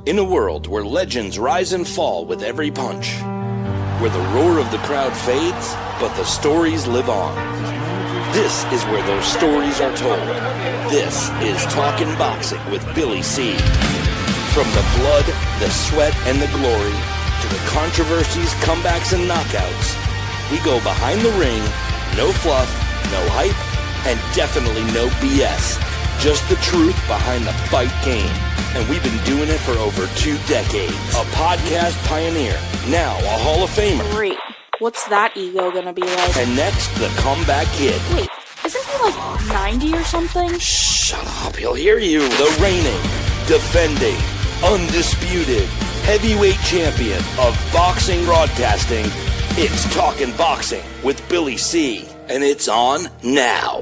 In a world where legends rise and fall with every punch, where the roar of the crowd fades, but the stories live on. This is where those stories are told. This is Talkin' Boxing with Billy C. From the blood, the sweat, and the glory, to the controversies, comebacks, and knockouts, we go behind the ring, no fluff, no hype, and definitely no BS. Just the truth behind the fight game. And we've been doing it for over 2 decades. A podcast pioneer, now a Hall of Famer. Great. What's that ego gonna be like? And next, the comeback kid. Wait, isn't he like 90 or something? Shut up, he'll hear you. The reigning, defending, undisputed, heavyweight champion of boxing broadcasting. It's Talkin' Boxing with Billy C. And it's on now.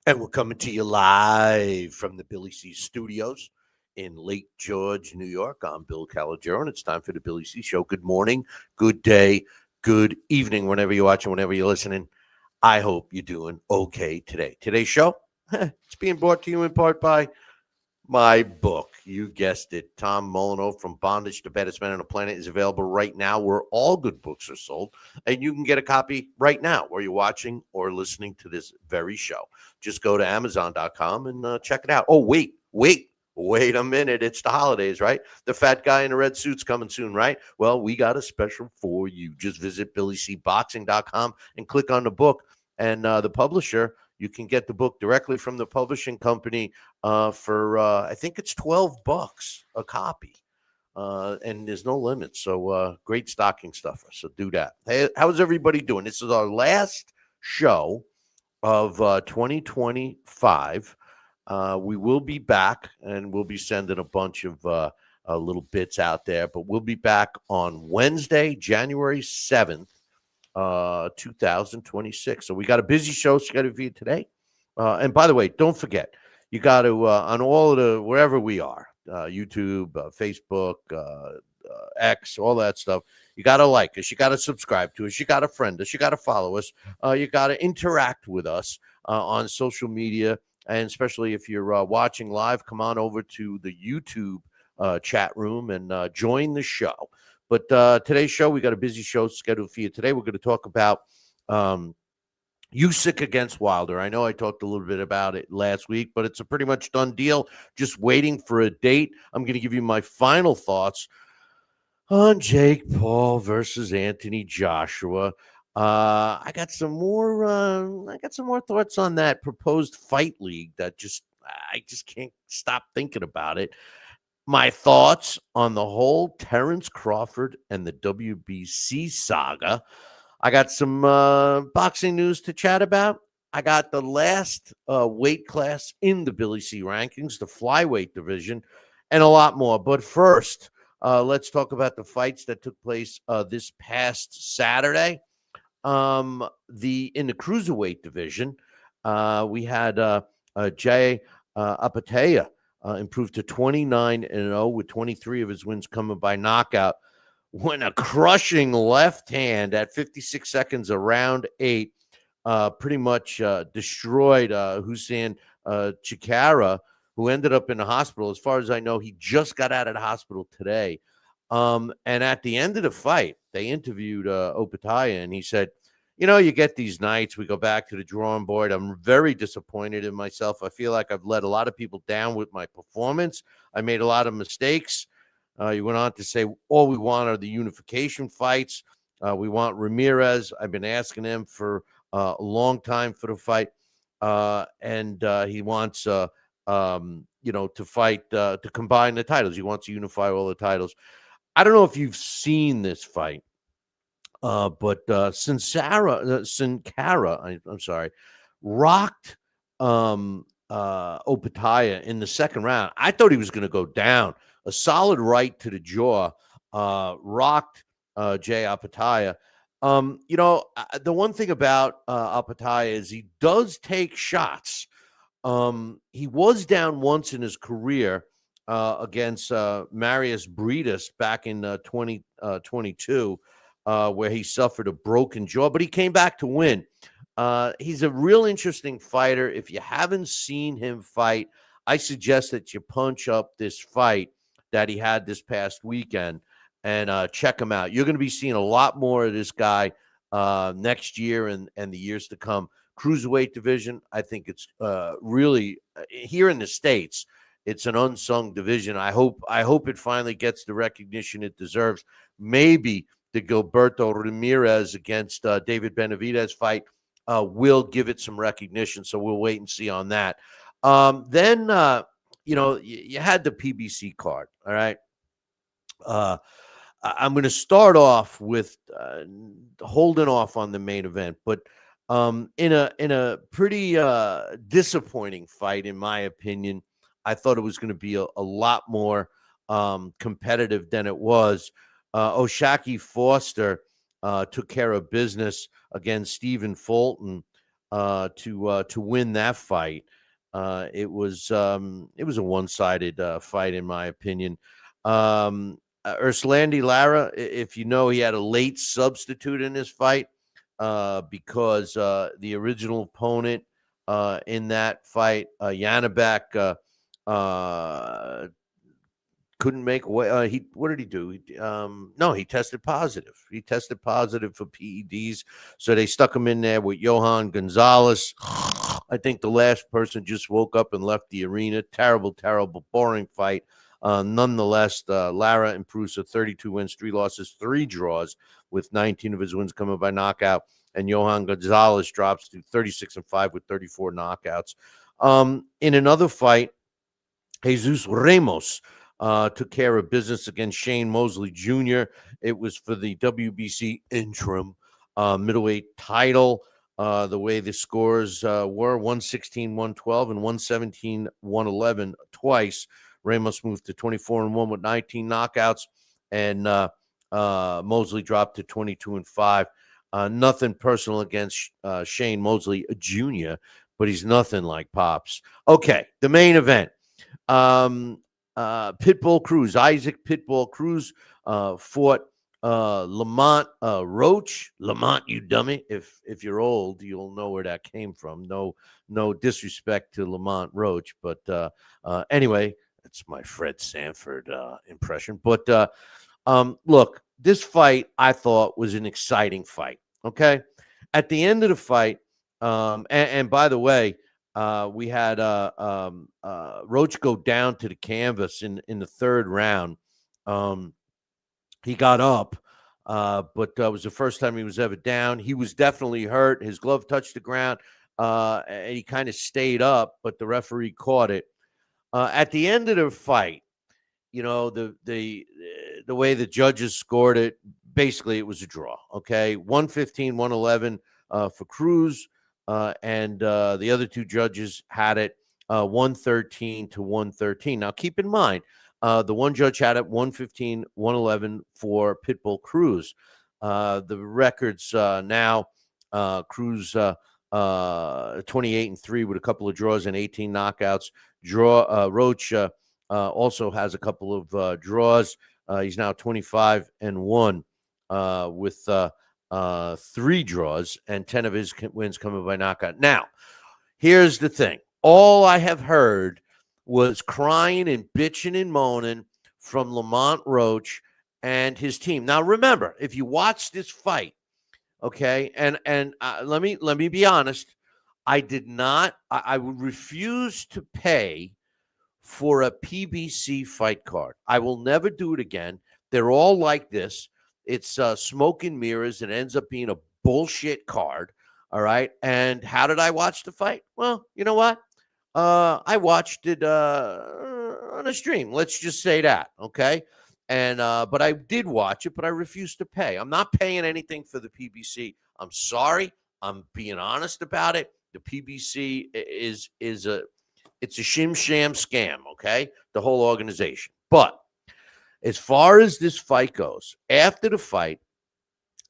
And we're coming to you live from the Billy C Studios in Lake George, New York. I'm Bill Calogero, and it's time for the Billy C Show. Good morning, good day, good evening, whenever you're watching, whenever you're listening. I hope you're doing okay today. Today's show, it's being brought to you in part by my book. You guessed it. Tom Molyneux, From Bondage to Baddest Man on the Planet, is available right now where all good books are sold. And you can get a copy right now where you're watching or listening to this very show. Just go to Amazon.com and check it out. Oh, wait a minute. It's the holidays, right? The fat guy in the red suit's coming soon, right? Well, we got a special for you. Just visit BillyCBoxing.com and click on the book. And the publisher, you can get the book directly from the publishing company for, I think it's $12 a copy. And there's no limit. So great stocking stuffer. So do that. Hey, how's everybody doing? This is our last show of 2025. We will be back, and we'll be sending a bunch of little bits out there, but we'll be back on Wednesday, January 7th, 2026. So we got a busy show scheduled for you today. And by the way, don't forget, you got to, on all of the, wherever we are, YouTube, Facebook, X, all that stuff, you got to like us, you got to subscribe to us, you got to friend us, you got to follow us, you got to interact with us on social media, and especially if you're watching live, come on over to the YouTube chat room and join the show. But today's show, we got a busy show scheduled for you today. We're going to talk about Usyk against Wilder. I know I talked a little bit about it last week, but it's a pretty much done deal. Just waiting for a date. I'm going to give you my final thoughts on Jake Paul versus Anthony Joshua. I got some more thoughts on that proposed fight league that I just can't stop thinking about it. My thoughts on the whole Terence Crawford and the WBC saga. I got some boxing news to chat about. I got the last weight class in the Billy C rankings, the flyweight division, and a lot more. But first, let's talk about the fights that took place this past Saturday. In the cruiserweight division, we had Jay Apataya improved to 29-0 with 23 of his wins coming by knockout. When a crushing left hand at 56 seconds of round 8 pretty much destroyed Hussein Chikara, who ended up in the hospital. As far as I know, he just got out of the hospital today. And at the end of the fight, they interviewed Opataya, and he said, you get these nights, we go back to the drawing board. I'm very disappointed in myself. I feel like I've let a lot of people down with my performance. I made a lot of mistakes. He went on to say, all we want are the unification fights. We want Ramirez. I've been asking him for a long time for the fight. And he wants, to fight, to combine the titles. He wants to unify all the titles. I don't know if you've seen this fight, but Sin Cara, I'm sorry, rocked Opataya in the second round. I thought he was going to go down. A solid right to the jaw, rocked Jay Apataya. The one thing about Apataya is he does take shots. He was down once in his career against Marius Briedis back in 2022, where he suffered a broken jaw, but he came back to win. He's a real interesting fighter. If you haven't seen him fight, I suggest that you punch up this fight that he had this past weekend and check him out. You're going to be seeing a lot more of this guy next year and the years to come. Cruiserweight division, I think it's really here in the States, it's an unsung division. I hope it finally gets the recognition it deserves. Maybe the Gilberto Ramirez against David Benavidez fight will give it some recognition. So we'll wait and see on that. Then you had the PBC card. All right. I'm going to start off with holding off on the main event, but in a pretty disappointing fight, in my opinion. I thought it was going to be a lot more competitive than it was. O'Shaquie Foster took care of business against Stephen Fulton to win that fight. It was a one-sided fight, in my opinion. Ursulandi Lara, if you know, he had a late substitute in this fight because the original opponent in that fight, Yanibek, couldn't make away. What did he do? He tested positive. He tested positive for PEDs, so they stuck him in there with Johan Gonzalez. I think the last person just woke up and left the arena. Terrible, terrible, boring fight. Nonetheless, Lara improves to 32 wins, 3 losses, 3 draws, with 19 of his wins coming by knockout. And Johan Gonzalez drops to 36-5 with 34 knockouts. In another fight, Jesus Ramos took care of business against Shane Mosley Jr. It was for the WBC interim middleweight title. The way the scores were 116-112 and 117-111 twice. Ramos moved to 24-1 with 19 knockouts, and Mosley dropped to 22-5. Nothing personal against Shane Mosley Jr., but he's nothing like Pops. Okay, the main event. Pitbull Cruz, Isaac Pitbull Cruz fought Lamont Roach. Lamont, you dummy. If you're old, you'll know where that came from. No disrespect to Lamont Roach, but anyway, it's my Fred Sanford impression. But look, this fight I thought was an exciting fight. Okay, at the end of the fight, and by the way, we had Roach go down to the canvas in the third round. He got up, but it was the first time he was ever down. He was definitely hurt. His glove touched the ground, and he kind of stayed up, but the referee caught it. At the end of the fight, you know, the way the judges scored it, basically it was a draw. Okay, 115-111 for Cruz. And the other two judges had it 113-113. Now, keep in mind, the one judge had it 115-111 for Pitbull Cruz. The records now, Cruz 28-3 with a couple of draws and 18 knockouts. Roach also has a couple of draws. He's now 25-1 with 3 draws and 10 of his wins coming by knockout. Now, here's the thing. All I have heard was crying and bitching and moaning from Lamont Roach and his team. Now, remember, if you watch this fight, okay, and let me be honest, I would refuse to pay for a PBC fight card. I will never do it again. They're all like this. It's smoke and mirrors. It ends up being a bullshit card. All right. And how did I watch the fight? Well, you know what? I watched it on a stream. Let's just say that. Okay. And but I did watch it, but I refused to pay. I'm not paying anything for the PBC. I'm sorry. I'm being honest about it. The PBC is a shim sham scam. Okay. The whole organization. But as far as this fight goes, after the fight,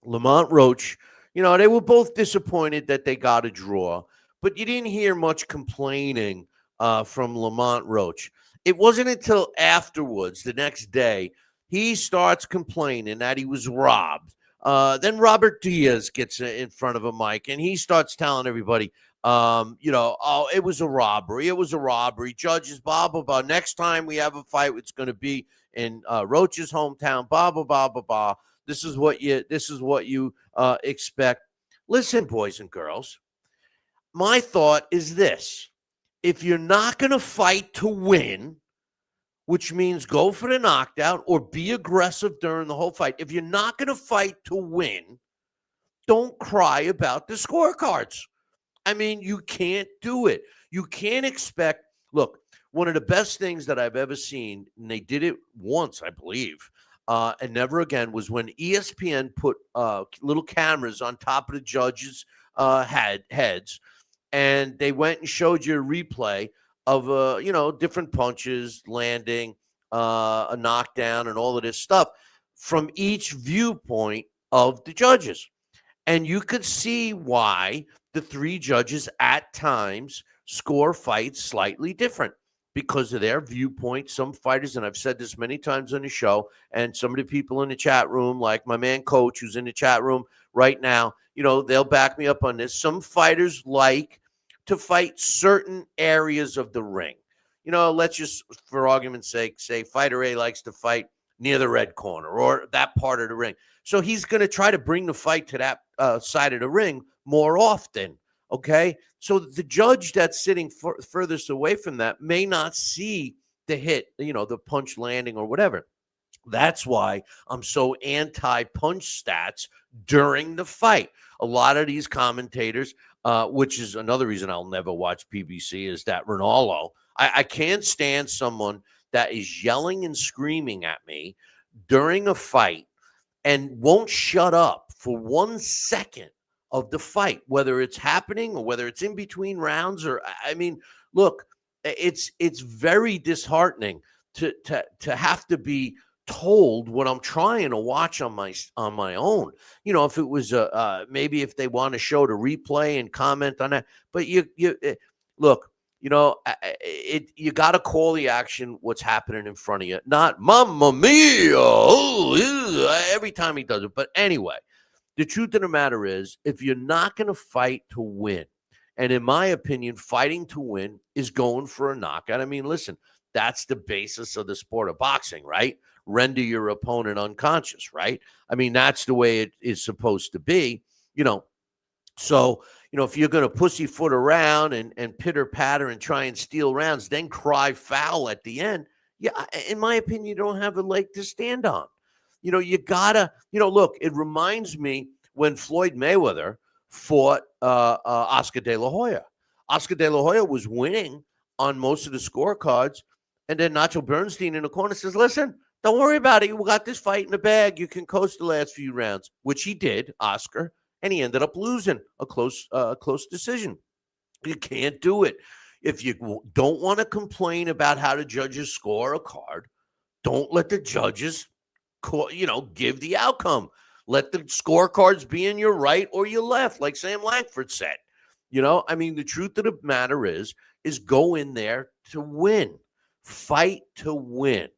Lamont Roach, you know, they were both disappointed that they got a draw, but you didn't hear much complaining from Lamont Roach. it wasn't until afterwards, the next day, he starts complaining that he was robbed. Then Robert Diaz gets in front of a mic and he starts telling everybody, oh, it was a robbery. It was a robbery. Judges, blah, blah, blah. Next time we have a fight, it's going to be in Roach's hometown, blah, blah, blah, blah, blah. This is what you expect. Listen, boys and girls, my thought is this. If you're not going to fight to win, which means go for the knockdown or be aggressive during the whole fight. If you're not going to fight to win, don't cry about the scorecards. I mean, you can't do it. You can't expect. Look, one of the best things that I've ever seen, and they did it once, I believe, and never again, was when ESPN put little cameras on top of the judges' heads, and they went and showed you a replay of different punches, landing, a knockdown, and all of this stuff from each viewpoint of the judges. And you could see why the three judges at times score fights slightly different because of their viewpoint. Some fighters, and I've said this many times on the show, and some of the people in the chat room, like my man Coach, who's in the chat room right now, they'll back me up on this. Some fighters like to fight certain areas of the ring. Let's just, for argument's sake, say fighter A likes to fight near the red corner or that part of the ring. So he's going to try to bring the fight to that side of the ring more often, okay? So the judge that's sitting furthest away from that may not see the hit, the punch landing or whatever. That's why I'm so anti-punch stats during the fight. A lot of these commentators, which is another reason I'll never watch PBC, is that Ronaldo. I can't stand someone that is yelling and screaming at me during a fight and won't shut up for 1 second of the fight, whether it's happening or whether it's in between rounds. Look, it's very disheartening to have to be told what I'm trying to watch on my own. If it was maybe if they want to show the replay and comment on that, but you look, you got to call the action what's happening in front of you, not Mamma Mia every time he does it. But anyway, the truth of the matter is, if you're not going to fight to win, and in my opinion, fighting to win is going for a knockout. I mean, listen, that's the basis of the sport of boxing, right? Render your opponent unconscious, right? I mean, that's the way it is supposed to be, So, if you're going to pussyfoot around and pitter patter and try and steal rounds, then cry foul at the end, in my opinion, you don't have a leg to stand on. You gotta, look, it reminds me when Floyd Mayweather fought Oscar De La Hoya. Oscar De La Hoya was winning on most of the scorecards, and then Nacho Bernstein in the corner says, listen, don't worry about it. We got this fight in the bag. You can coast the last few rounds, which he did, Oscar, and he ended up losing a close decision. You can't do it. If you don't want to complain about how the judges score a card, don't let the judges, give the outcome. Let the scorecards be in your right or your left, like Sam Langford said. The truth of the matter is go in there to win. Fight to win.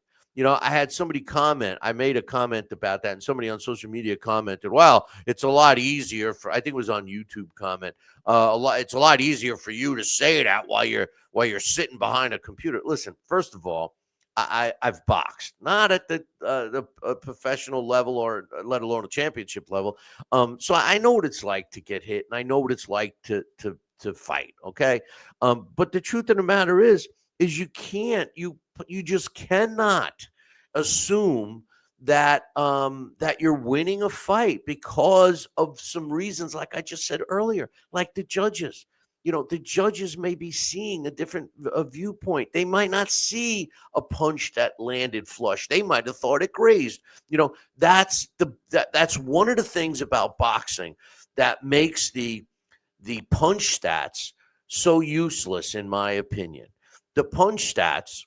I had somebody comment. I made a comment about that, and somebody on social media commented, well, it's a lot easier for, I think it was on YouTube comment, it's a lot easier for you to say that while you're sitting behind a computer. Listen, first of all, I've boxed, not at the professional level or let alone a championship level. So I know what it's like to get hit, and I know what it's like to fight, okay? But the truth of the matter is you just cannot assume that that you're winning a fight because of some reasons, like I just said earlier, like the judges. The judges may be seeing a different viewpoint. They might not see a punch that landed flush. They might have thought it grazed. That's one of the things about boxing that makes the punch stats so useless, in my opinion. The punch stats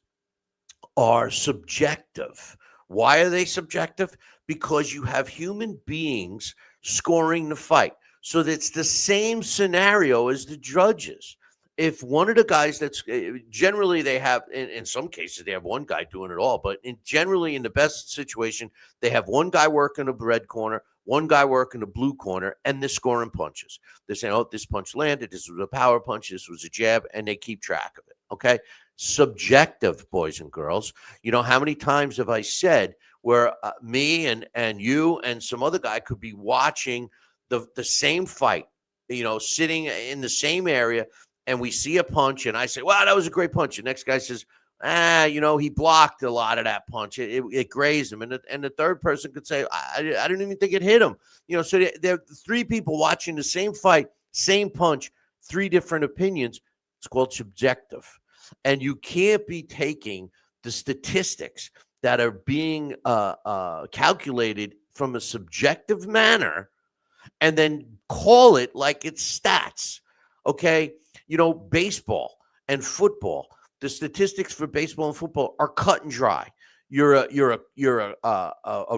are subjective. Why are they subjective? Because you have human beings scoring the fight. So that's the same scenario as the judges. if one of the guys that's generally they have, in some cases, they have one guy doing it all, but generally in the best situation, they have one guy working the red corner, one guy working the blue corner, and they're scoring punches. They're saying, oh, this punch landed, this was a power punch, this was a jab, and they keep track of it. Okay. Subjective, boys and girls. You know, how many times have I said where me and you and some other guy could be watching the same fight, you know, sitting in the same area, and we see a punch, and I say, wow, that was a great punch. The next guy says, you know, he blocked a lot of that punch. It grazed him. And the third person could say, I didn't even think it hit him. You know, so there are three people watching the same fight, same punch, three different opinions. It's called subjective. And you can't be taking the statistics that are being calculated from a subjective manner and then call it like it's stats. Okay? You know, baseball and football, the statistics for baseball and football are cut and dry. You're a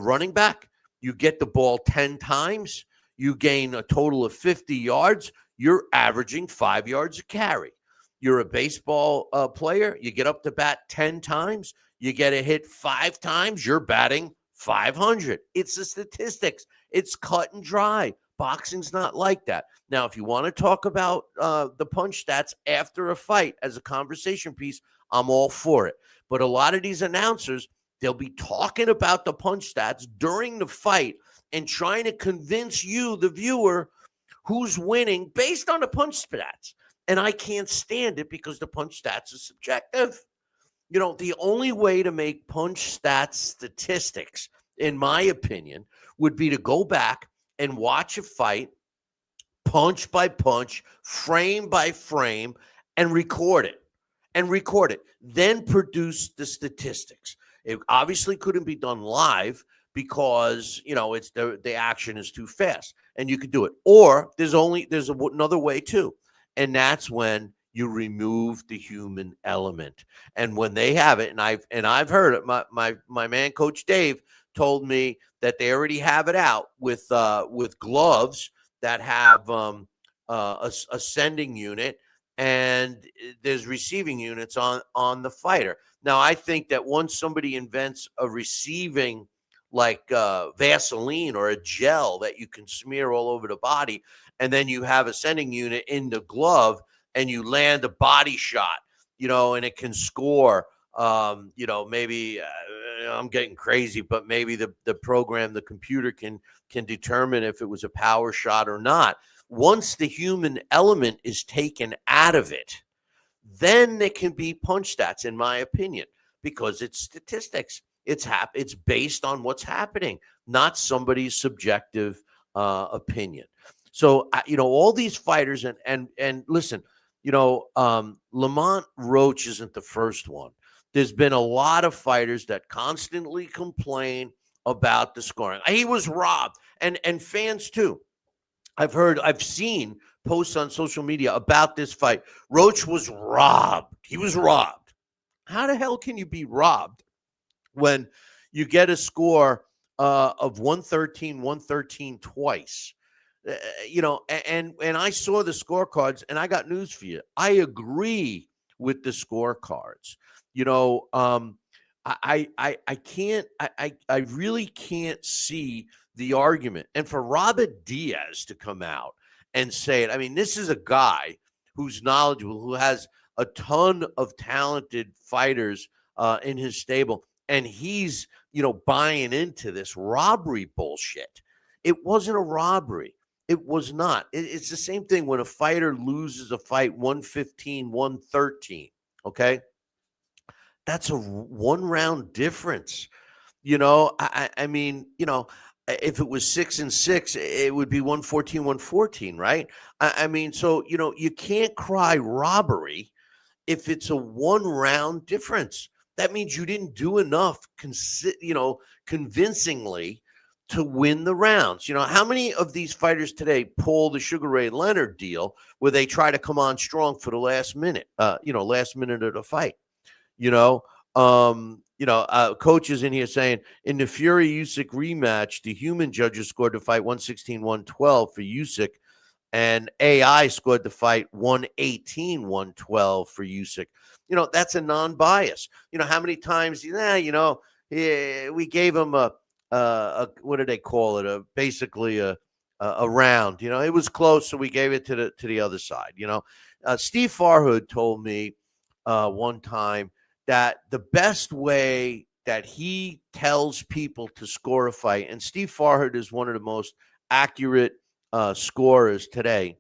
running back. You get the ball 10 times. You gain a total of 50 yards. You're averaging 5 yards a carry. You're a baseball player. You get up to bat 10 times. You get a hit 5 times. You're batting 500. It's the statistics. It's cut and dry. Boxing's not like that. Now, if you want to talk about the punch stats after a fight as a conversation piece, I'm all for it. But a lot of these announcers, they'll be talking about the punch stats during the fight and trying to convince you, the viewer, who's winning based on the punch stats. And I can't stand it because the punch stats are subjective. You know, the only way to make punch stats statistics, in my opinion, would be to go back and watch a fight punch by punch, frame by frame, and record it. Then produce the statistics. It obviously couldn't be done live because, you know, it's the action is too fast, and you could do it. Or there's another way too, and that's when you remove the human element. And when they have it, and I've heard it. My man, Coach Dave, told me that they already have it out with gloves that have a sending unit, and there's receiving units on the fighter. Now, I think that once somebody invents a receiving like Vaseline or a gel that you can smear all over the body, and then you have a sending unit in the glove, and you land a body shot, you know, and it can score. You know, maybe I'm getting crazy, but maybe the program, the computer can determine if it was a power shot or not. Once the human element is taken out of it, then there can be punch stats, in my opinion, because it's statistics. It's based on what's happening, not somebody's subjective opinion. So, you know, all these fighters and listen, you know, Lamont Roach isn't the first one. There's been a lot of fighters that constantly complain about the scoring. He was robbed, and fans too. I've seen posts on social media about this fight. Roach was robbed. He was robbed. How the hell can you be robbed when you get a score of 113 twice? You know, and I saw the scorecards, and I got news for you. I agree with the scorecards. You know, I really can't see the argument. And for Robert Diaz to come out and say it, I mean, this is a guy who's knowledgeable, who has a ton of talented fighters in his stable, and he's, you know, buying into this robbery bullshit. It wasn't a robbery. It was not. It's the same thing when a fighter loses a fight 115-113, okay? That's a one-round difference. You know, I mean, you know, if it was 6-6, it would be 114-114, right? I mean, so, you know, you can't cry robbery if it's a one-round difference. That means you didn't do enough, convincingly to win the rounds. You know, how many of these fighters today pull the Sugar Ray Leonard deal where they try to come on strong for the last minute of the fight? Coaches in here saying in the Fury Usyk rematch, the human judges scored the fight 116-112 for Usyk, And AI scored the fight 118-112 for Usyk. That's a non-bias. How many times, we gave him a what do they call it? Basically a round. It was close, so we gave it to the other side. Steve Farhood told me one time that the best way that he tells people to score a fight, and Steve Farhood is one of the most accurate scorers today.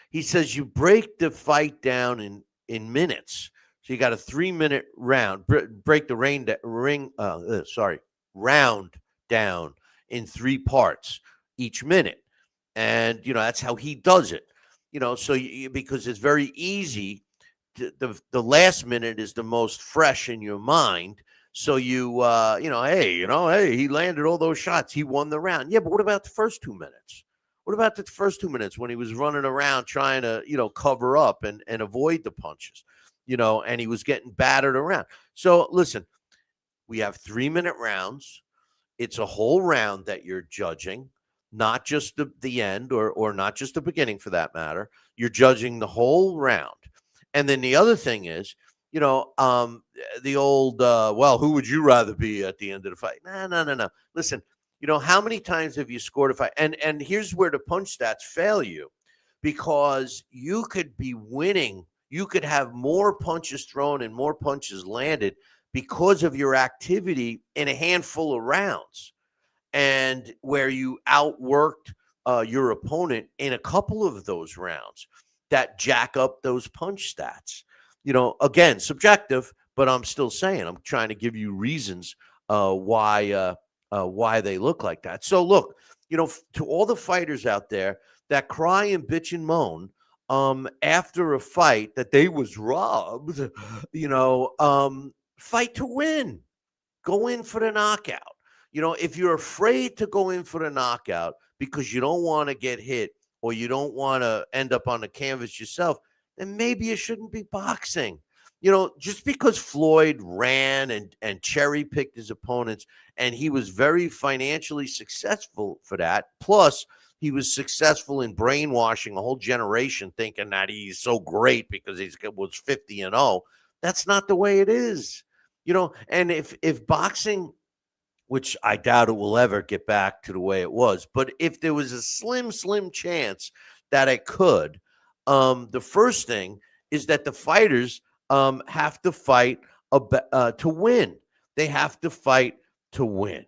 He says you break the fight down in minutes. So you got a 3-minute round. Break the round down in 3 parts each minute, and that's how he does it. So because it's very easy. The last minute is the most fresh in your mind. So hey, he landed all those shots. He won the round. Yeah, but what about the first 2 minutes? What about the first 2 minutes when he was running around trying to, cover up and avoid the punches, and he was getting battered around. So listen, we have 3-minute rounds. It's a whole round that you're judging, not just the end or not just the beginning for that matter. You're judging the whole round. And then the other thing is, the old, who would you rather be at the end of the fight? No. Listen, how many times have you scored a fight? And here's where the punch stats fail you, because you could be winning. You could have more punches thrown and more punches landed because of your activity in a handful of rounds, and where you outworked your opponent in a couple of those rounds that jack up those punch stats. Again, subjective, but I'm still saying, I'm trying to give you reasons why they look like that. So look, to all the fighters out there that cry and bitch and moan after a fight that they was robbed, fight to win. Go in for the knockout. If you're afraid to go in for the knockout because you don't want to get hit or you don't want to end up on the canvas yourself, then maybe you shouldn't be boxing. Just because Floyd ran and cherry-picked his opponents, and he was very financially successful for that, plus he was successful in brainwashing a whole generation thinking that he's so great because he was 50-0. That's not the way it is. And if boxing, which I doubt it will ever get back to the way it was, but if there was a slim chance that it could, the first thing is that the fighters have to fight to win. They have to fight to win.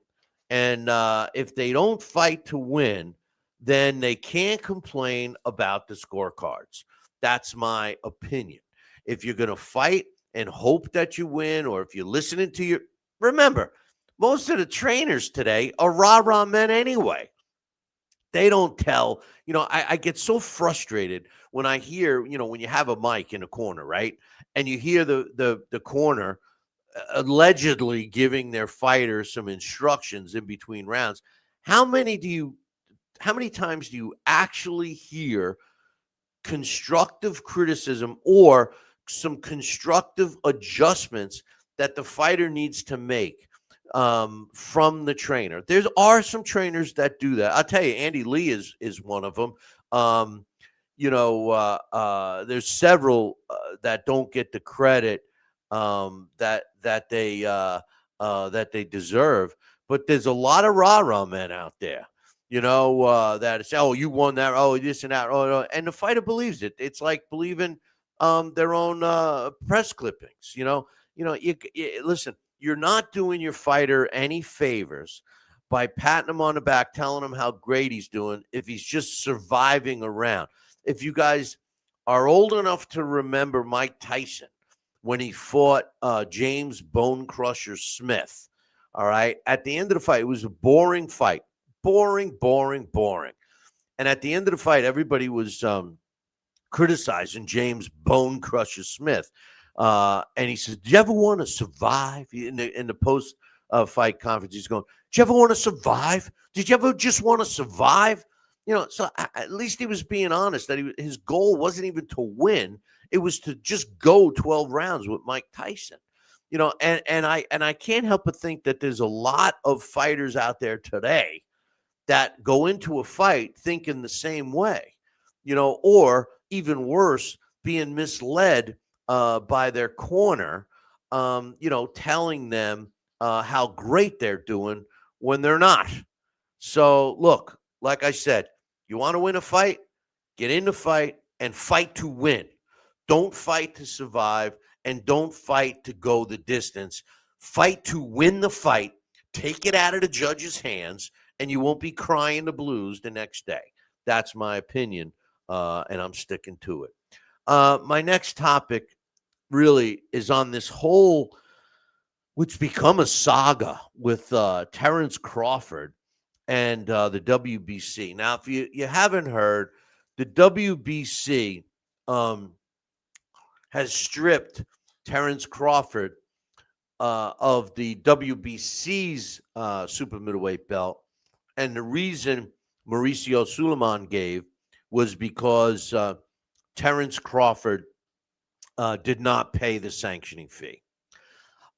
And if they don't fight to win, then they can't complain about the scorecards. That's my opinion. If you're going to fight and hope that you win, or if you're listening to remember, most of the trainers today are rah-rah men anyway. They don't tell, I get so frustrated when I hear, when you have a mic in a corner, right? And you hear the corner allegedly giving their fighter some instructions in between rounds. How many times do you actually hear constructive criticism or some constructive adjustments that the fighter needs to make from the trainer? There are some trainers that do that. I'll tell you, Andy Lee is one of them. There's several that don't get the credit that they deserve. But there's a lot of rah-rah men out there, that say, oh, you won that, oh, this and that, oh, no. And the fighter believes it. It's like believing their own press clippings. Listen, you're not doing your fighter any favors by patting him on the back, telling him how great he's doing if he's just surviving around. If you guys are old enough to remember Mike Tyson when he fought James Bone Crusher Smith, all right, at the end of the fight, it was a boring fight. Boring. And at the end of the fight, everybody was criticizing James Bone Crusher Smith. And he says, "Do you ever want to survive?" In the post fight conference, he's going, "Did you ever want to survive? Did you ever just want to survive?" So at least he was being honest that his goal wasn't even to win; it was to just go 12 rounds with Mike Tyson. And I can't help but think that there's a lot of fighters out there today that go into a fight thinking the same way, or even worse, being misled by their corner, telling them how great they're doing when they're not. So, look, like I said, you want to win a fight, get in the fight and fight to win. Don't fight to survive and don't fight to go the distance. Fight to win the fight, take it out of the judge's hands, and you won't be crying the blues the next day. That's my opinion, and I'm sticking to it. My next topic really is on this whole, which become a saga with Terence Crawford and the WBC. Now, if you haven't heard, the WBC has stripped Terence Crawford of the WBC's super middleweight belt. And the reason Mauricio Suleiman gave was because Terence Crawford did not pay the sanctioning fee.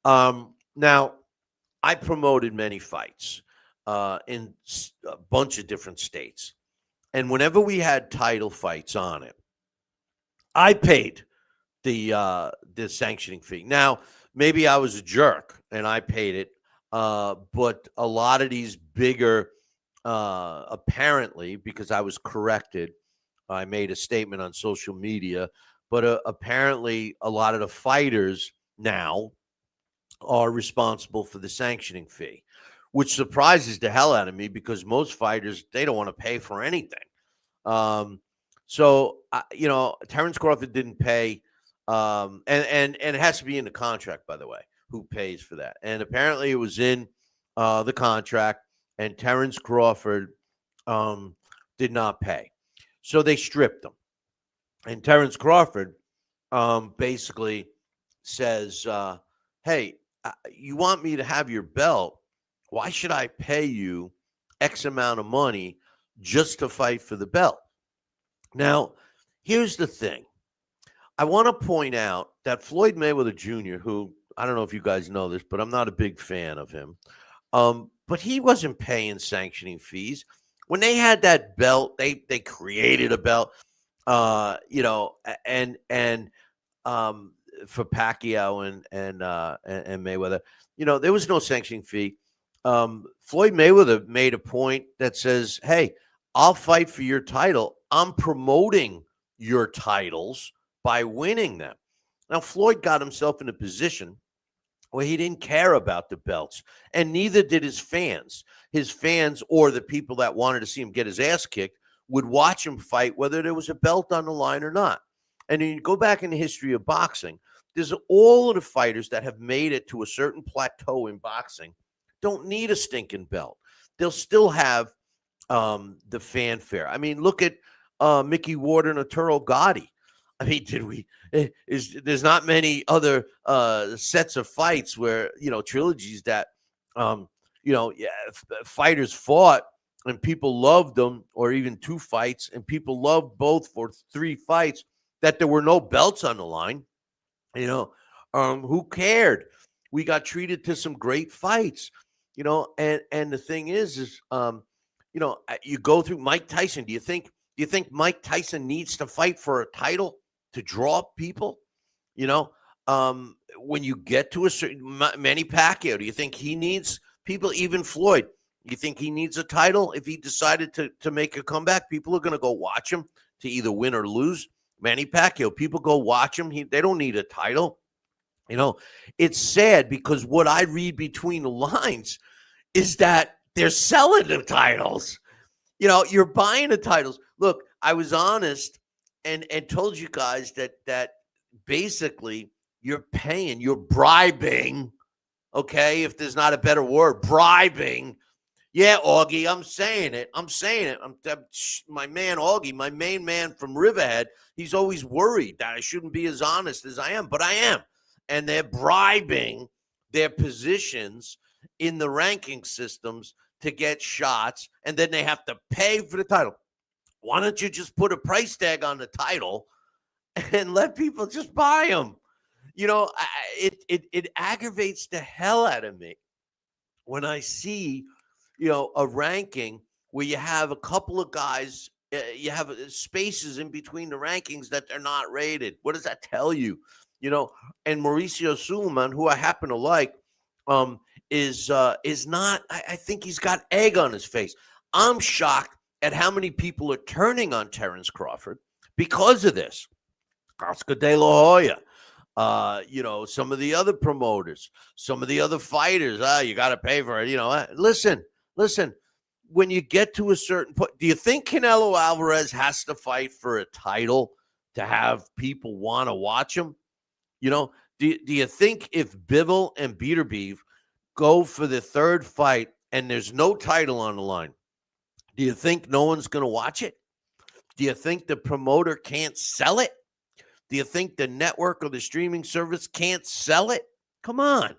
Now, I promoted many fights in a bunch of different states. And whenever we had title fights on it, I paid the sanctioning fee. Now, maybe I was a jerk and I paid it, but a lot of these bigger, apparently, because I was corrected, I made a statement on social media, but apparently a lot of the fighters now are responsible for the sanctioning fee, which surprises the hell out of me because most fighters, they don't want to pay for anything. So, Terence Crawford didn't pay, and it has to be in the contract, by the way, who pays for that. And apparently it was in the contract, and Terence Crawford did not pay. So they stripped him. And Terence Crawford basically says, hey, you want me to have your belt? Why should I pay you X amount of money just to fight for the belt? Now, here's the thing. I want to point out that Floyd Mayweather Jr., who, I don't know if you guys know this, but I'm not a big fan of him. But he wasn't paying sanctioning fees. When they had that belt, they created a belt, and for Pacquiao and Mayweather, there was no sanctioning fee. Floyd Mayweather made a point that says, hey, I'll fight for your title. I'm promoting your titles by winning them. Now, Floyd got himself in a position where he didn't care about the belts, and neither did his fans. His fans, or the people that wanted to see him get his ass kicked, would watch him fight whether there was a belt on the line or not. And then you go back in the history of boxing, there's all of the fighters that have made it to a certain plateau in boxing don't need a stinking belt. They'll still have the fanfare. I mean, look at Mickey Ward and Arturo Gotti. I mean, there's not many other sets of fights where, trilogies that, fighters fought and people loved them, or even two fights, and people loved both for 3 fights, that there were no belts on the line. Who cared? We got treated to some great fights, and the thing is, you go through Mike Tyson. Do you think Mike Tyson needs to fight for a title to draw people? When you get to a certain Manny Pacquiao, do you think he needs people? Even Floyd, you think he needs a title? If he decided to make a comeback, people are going to go watch him to either win or lose. Manny Pacquiao, people go watch him. They don't need a title. It's sad because what I read between the lines is that they're selling the titles. You're buying the titles. Look, I was honest and told you guys that basically you're paying, you're bribing. Okay, if there's not a better word, bribing. Yeah, Augie, I'm saying it. My man Augie, my main man from Riverhead, he's always worried that I shouldn't be as honest as I am, but I am. And they're bribing their positions in the ranking systems to get shots, and then they have to pay for the title. Why don't you just put a price tag on the title and let people just buy them? It aggravates the hell out of me when I see, a ranking where you have a couple of guys, you have spaces in between the rankings that they're not rated. What does that tell you? And Mauricio Suleiman, who I happen to like, is not. I think he's got egg on his face. I'm shocked at how many people are turning on Terence Crawford because of this. Oscar De La Hoya, some of the other promoters, some of the other fighters. You got to pay for it. Listen. When you get to a certain point, do you think Canelo Alvarez has to fight for a title to have people want to watch him? Do you think if Bivol and Beterbiev go for the third fight and there's no title on the line, do you think no one's going to watch it? Do you think the promoter can't sell it? Do you think the network or the streaming service can't sell it? Come on.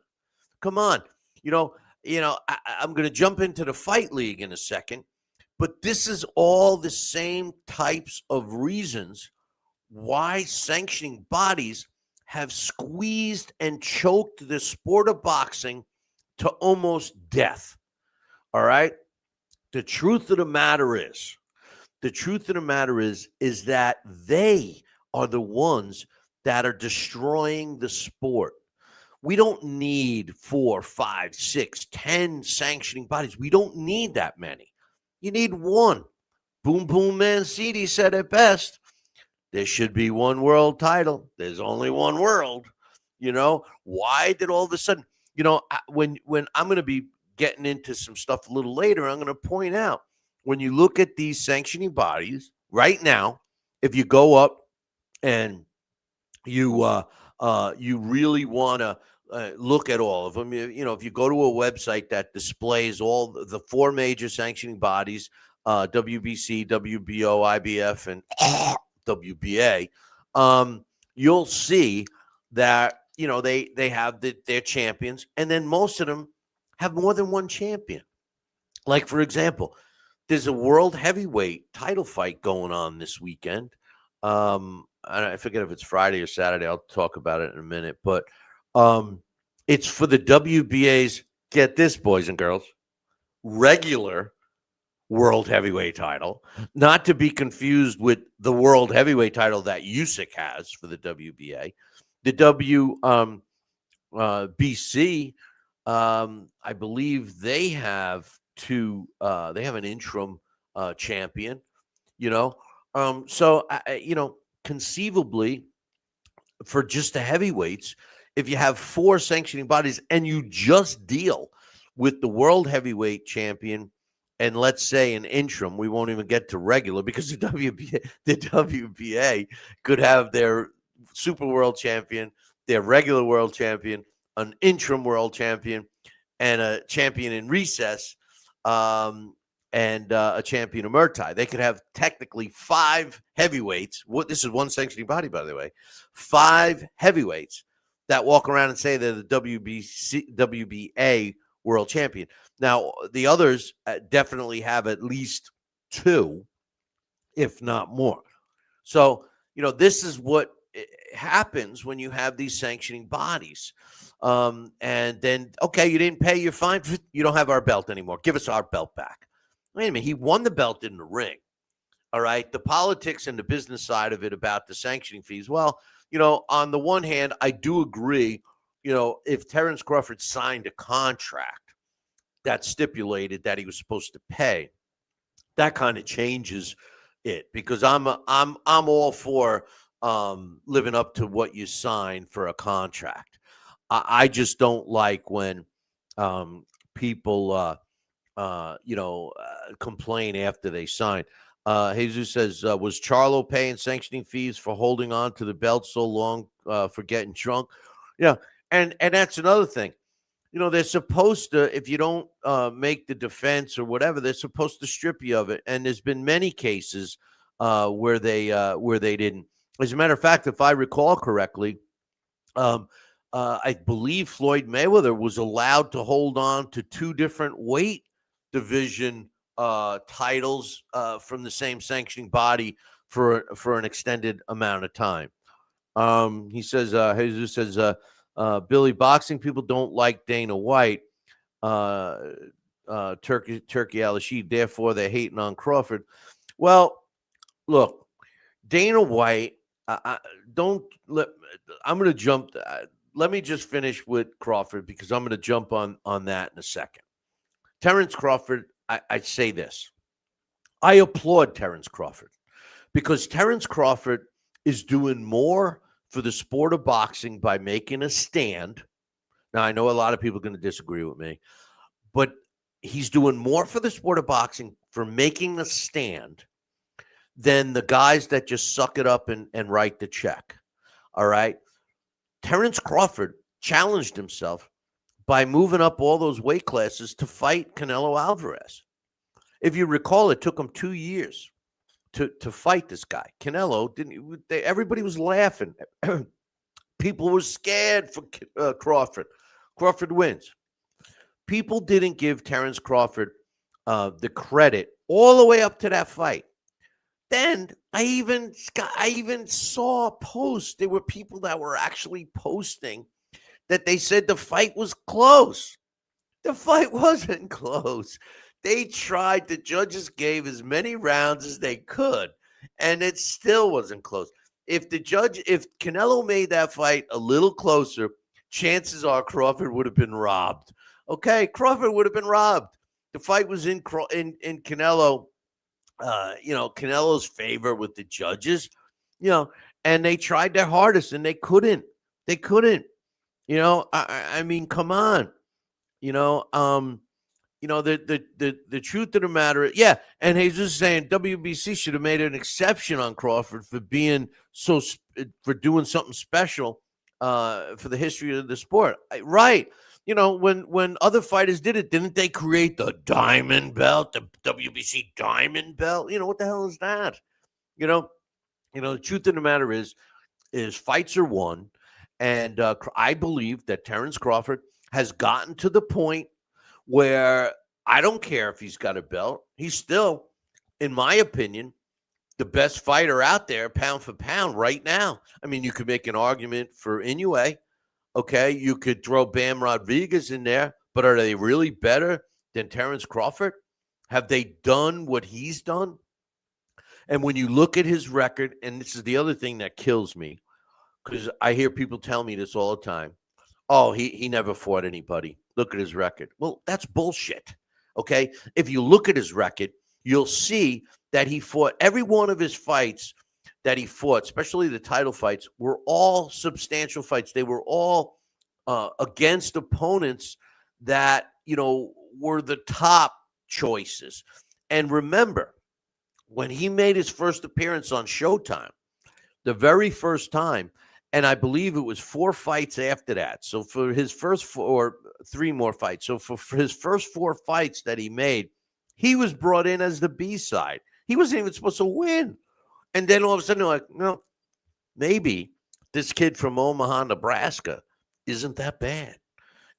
I'm going to jump into the fight league in a second, but this is all the same types of reasons why sanctioning bodies have squeezed and choked the sport of boxing to almost death. All right? The truth of the matter is that they are the ones that are destroying the sport. We don't need 4, 5, 6, 10 sanctioning bodies. We don't need that many. You need one. Boom Boom Mancini said it best. There should be one world title. There's only one world. Why did all of a sudden, when I'm going to be getting into some stuff a little later, I'm going to point out, when you look at these sanctioning bodies right now, if you go up and you really want to look at all of them, if you go to a website that displays all the 4 major sanctioning bodies, WBC, WBO, IBF, and WBA, you'll see that they have their champions, and then most of them have more than one champion. Like, for example, there's a world heavyweight title fight going on this weekend. I forget if it's Friday or Saturday. I'll talk about it in a minute, but it's for the WBA's, get this, boys and girls, regular world heavyweight title, not to be confused with the world heavyweight title that Usyk has for the WBA. The WBC, I believe they have they have an interim champion, so conceivably, for just the heavyweights, if you have 4 sanctioning bodies and you just deal with the world heavyweight champion and, let's say, an interim, we won't even get to regular, because the WBA could have their super world champion, their regular world champion, an interim world champion, and a champion in recess, and a champion of Murtai. They could have technically 5 heavyweights. This is one sanctioning body, by the way. 5 heavyweights that walk around and say they're the WBA world champion. Now, the others definitely have at least 2, if not more. So, this is what happens when you have these sanctioning bodies. And then, okay, you didn't pay your fine. You don't have our belt anymore. Give us our belt back. Wait a minute. He won the belt in the ring. All right. The politics and the business side of it about the sanctioning fees. Well, on the one hand, I do agree, if Terence Crawford signed a contract that stipulated that he was supposed to pay, that kind of changes it, because I'm all for living up to what you sign for a contract. I just don't like when people complain after they sign. Jesus says, was Charlo paying sanctioning fees for holding on to the belt so long, for getting drunk? Yeah. And that's another thing. They're supposed to, if you don't make the defense or whatever, they're supposed to strip you of it. And there's been many cases where they didn't. As a matter of fact, if I recall correctly, I believe Floyd Mayweather was allowed to hold on to 2 different weight division titles from the same sanctioning body for an extended amount of time. He says, Jesus says, Billy, boxing people don't like Dana White. Turkey Al-Rashid. Therefore, they're hating on Crawford. Well, look, Dana White. Don't let. I'm going to jump. Let me just finish with Crawford because I'm going to jump on that in a second. Terence Crawford. I say this. I applaud Terence Crawford because Terence Crawford is doing more for the sport of boxing by making a stand. Now, I know a lot of people are going to disagree with me, but he's doing more for the sport of boxing for making a stand than the guys that just suck it up and write the check. All right. Terence Crawford challenged himself by moving up all those weight classes to fight Canelo Alvarez. If you recall, it took him 2 years to fight this guy. Canelo didn't. Everybody was laughing. People were scared for Crawford. Crawford wins. People didn't give Terence Crawford the credit all the way up to that fight. Then I even saw a post. There were people that were actually posting that they said the fight was close. The fight wasn't close. They tried. The judges gave as many rounds as they could, and it still wasn't close. If Canelo made that fight a little closer, chances are Crawford would have been robbed. Okay, Crawford would have been robbed. The fight was in Canelo, Canelo's favor with the judges, and they tried their hardest and they couldn't. I mean, come on, the truth of the matter is, yeah, and he's just saying WBC should have made an exception on Crawford for doing something special for the history of the sport. Right. When other fighters did it, didn't they create the diamond belt, the WBC diamond belt? What the hell is that? The truth of the matter is fights are won. And I believe that Terence Crawford has gotten to the point where I don't care if he's got a belt. He's still, in my opinion, the best fighter out there, pound for pound, right now. I mean, you could make an argument for Inoue. Okay, you could throw Bam Rodriguez in there, but are they really better than Terence Crawford? Have they done what he's done? And when you look at his record, and this is the other thing that kills me, because I hear people tell me this all the time. Oh, he never fought anybody. Look at his record. Well, that's bullshit. Okay, if you look at his record, you'll see that he fought every one of his fights that he fought, especially the title fights, were all substantial fights. They were all against opponents that, were the top choices. And remember, when he made his first appearance on Showtime, the very first time, and I believe it was 4 fights after that. So for his first 3 more fights. So for his first 4 fights that he made, he was brought in as the B-side. He wasn't even supposed to win. And then all of a sudden, they're like, no, maybe this kid from Omaha, Nebraska isn't that bad.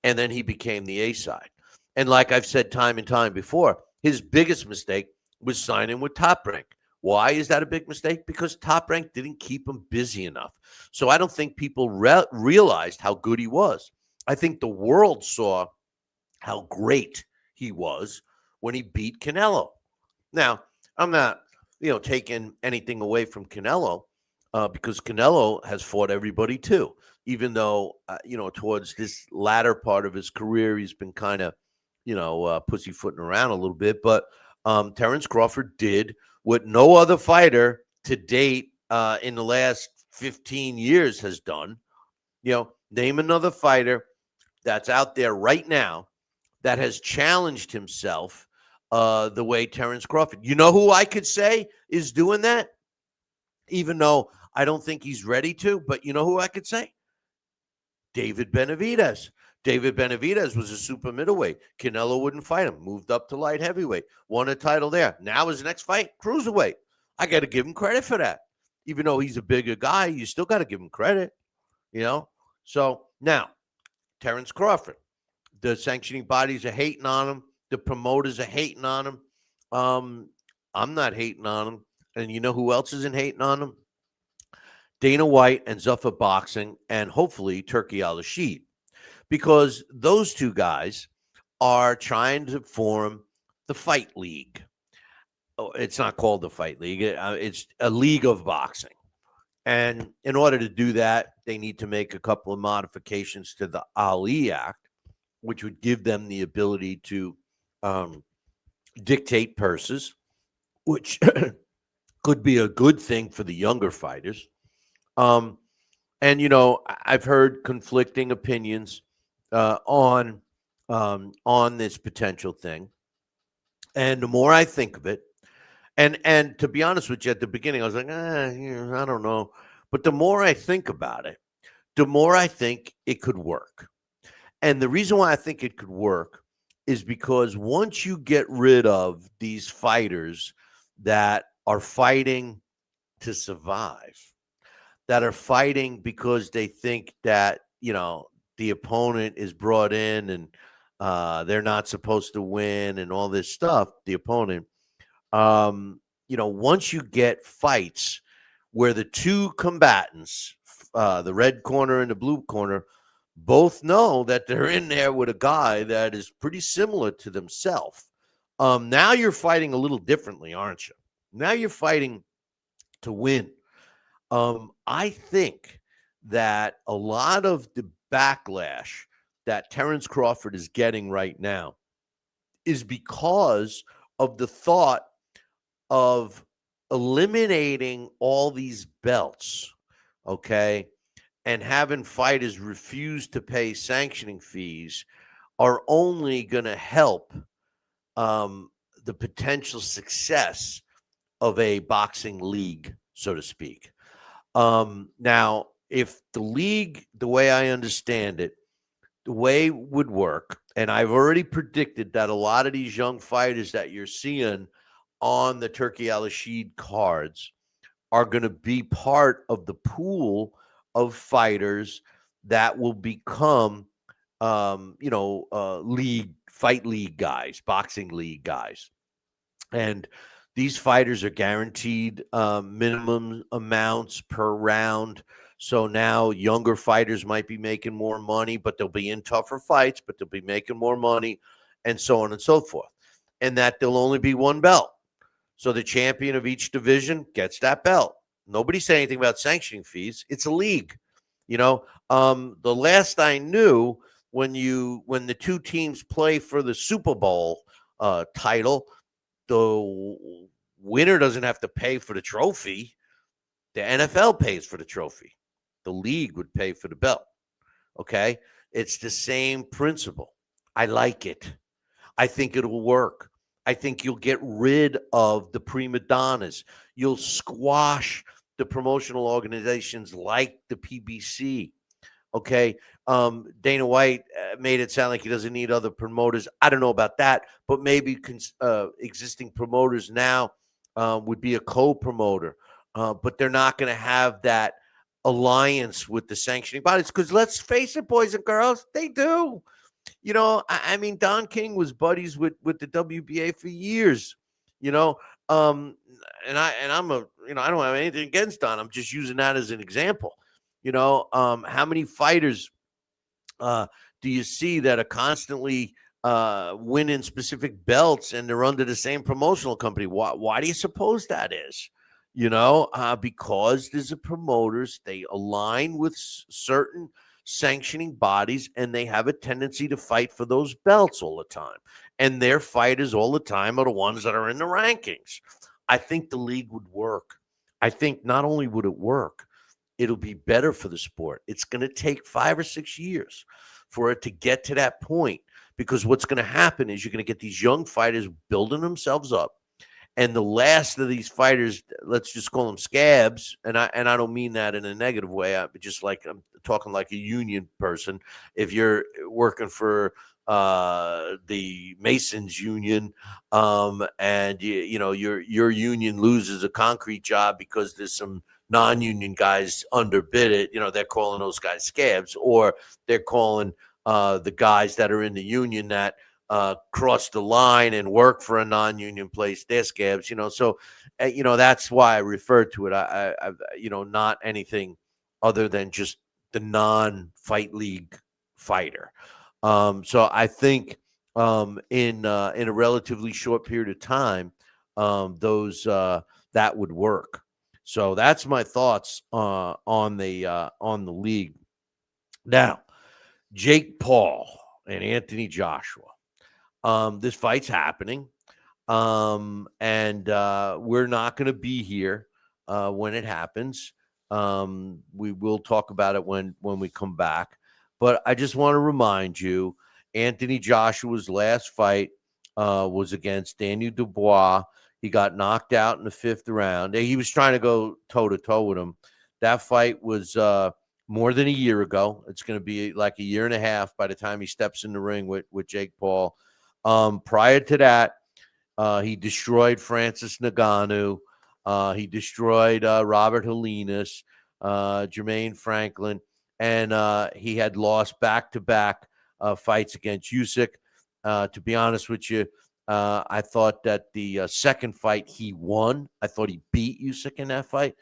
And then he became the A side. And like I've said time and time before, his biggest mistake was signing with Top Rank. Why is that a big mistake? Because Top Rank didn't keep him busy enough. So I don't think people realized how good he was. I think the world saw how great he was when he beat Canelo. Now, I'm not taking anything away from Canelo because Canelo has fought everybody too, even though, towards this latter part of his career, he's been kind of, pussyfooting around a little bit. But Terence Crawford did what no other fighter to date in the last 15 years has done. Name another fighter that's out there right now that has challenged himself the way Terence Crawford. You know who I could say is doing that? Even though I don't think he's ready to, but you know who I could say? David Benavidez. David Benavidez was a super middleweight. Canelo wouldn't fight him. Moved up to light heavyweight. Won a title there. Now his next fight, cruiserweight. I got to give him credit for that. Even though he's a bigger guy, you still got to give him credit. So now, Terence Crawford. The sanctioning bodies are hating on him. The promoters are hating on him. I'm not hating on him. And you know who else isn't hating on him? Dana White and Zuffa Boxing, and hopefully Turkey Al-Rashid. Because those two guys are trying to form the Fight League. Oh, it's not called the Fight League. It's a league of boxing. And in order to do that, they need to make a couple of modifications to the Ali Act, which would give them the ability to dictate purses, which could be a good thing for the younger fighters. And, you know, I've heard conflicting opinions on this potential thing. And the more I think of it, and to be honest with you, at the beginning, I was like, I don't know. But the more I think about it, the more I think it could work. And the reason why I think it could work is because once you get rid of these fighters that are fighting to survive, that are fighting because they think that, you know, the opponent is brought in and they're not supposed to win and all this stuff, the opponent, you know, once you get fights where the two combatants, the red corner and the blue corner, both know that they're in there with a guy that is pretty similar to themselves. Now you're fighting a little differently, aren't you? Now you're fighting to win. I think that a lot of the backlash that Terence Crawford is getting right now is because of the thought of eliminating all these belts, okay, and having fighters refuse to pay sanctioning fees are only going to help the potential success of a boxing league, so to speak. Now, if the league, the way I understand it, the way it would work, and I've already predicted that a lot of these young fighters that you're seeing on the Turki Al-Rashid cards are going to be part of the pool of fighters that will become, fight league guys, boxing league guys. And these fighters are guaranteed minimum amounts per round. So now younger fighters might be making more money, but they'll be in tougher fights, but they'll be making more money, and so on and so forth. And that there'll only be one belt. So the champion of each division gets that belt. Nobody said anything about sanctioning fees. It's a league. You know, the last I knew, when the two teams play for the Super Bowl title, the winner doesn't have to pay for the trophy. The NFL pays for the trophy. The league would pay for the belt. Okay? It's the same principle. I like it. I think it'll work. I think you'll get rid of the prima donnas. You'll squash the promotional organizations like the PBC. Okay. Dana White made it sound like he doesn't need other promoters. I don't know about that, but maybe existing promoters now would be a co-promoter, but they're not going to have that alliance with the sanctioning bodies, because let's face it, boys and girls, they do. You know, I mean, Don King was buddies with the WBA for years, you know, and I'm I don't have anything against Don. I'm just using that as an example. You know, how many fighters do you see that are constantly winning specific belts and they're under the same promotional company? Why do you suppose that is? You know, because there's a promoters, they align with certain sanctioning bodies, and they have a tendency to fight for those belts all the time. And their fighters all the time are the ones that are in the rankings. I think the league would work. I think not only would it work, it'll be better for the sport. It's going to take 5 or 6 years for it to get to that point, because what's going to happen is you're going to get these young fighters building themselves up. And the last of these fighters, let's just call them scabs, and I don't mean that in a negative way. I'm talking like a union person. If you're working for the Masons union, and your union loses a concrete job because there's some non-union guys underbid it, they're calling those guys scabs, or they're calling the guys that are in the union that cross the line and work for a non-union place, they're scabs, so that's why I refer to it. I not anything other than just the non-fight league fighter. So I think in a relatively short period of time, those that would work. So that's my thoughts on the league. Now, Jake Paul and Anthony Joshua. This fight's happening, and we're not going to be here when it happens. We will talk about it when we come back. But I just want to remind you, Anthony Joshua's last fight was against Daniel Dubois. He got knocked out in the 5th round. He was trying to go toe-to-toe with him. That fight was more than a year ago. It's going to be like a year and a half by the time he steps in the ring with Jake Paul. Prior to that, he destroyed Francis Ngannou. He destroyed Robert Helenas, Jermaine Franklin, and he had lost back-to-back fights against Usyk. To be honest with you, I thought that the second fight he won. I thought he beat Usyk in that fight.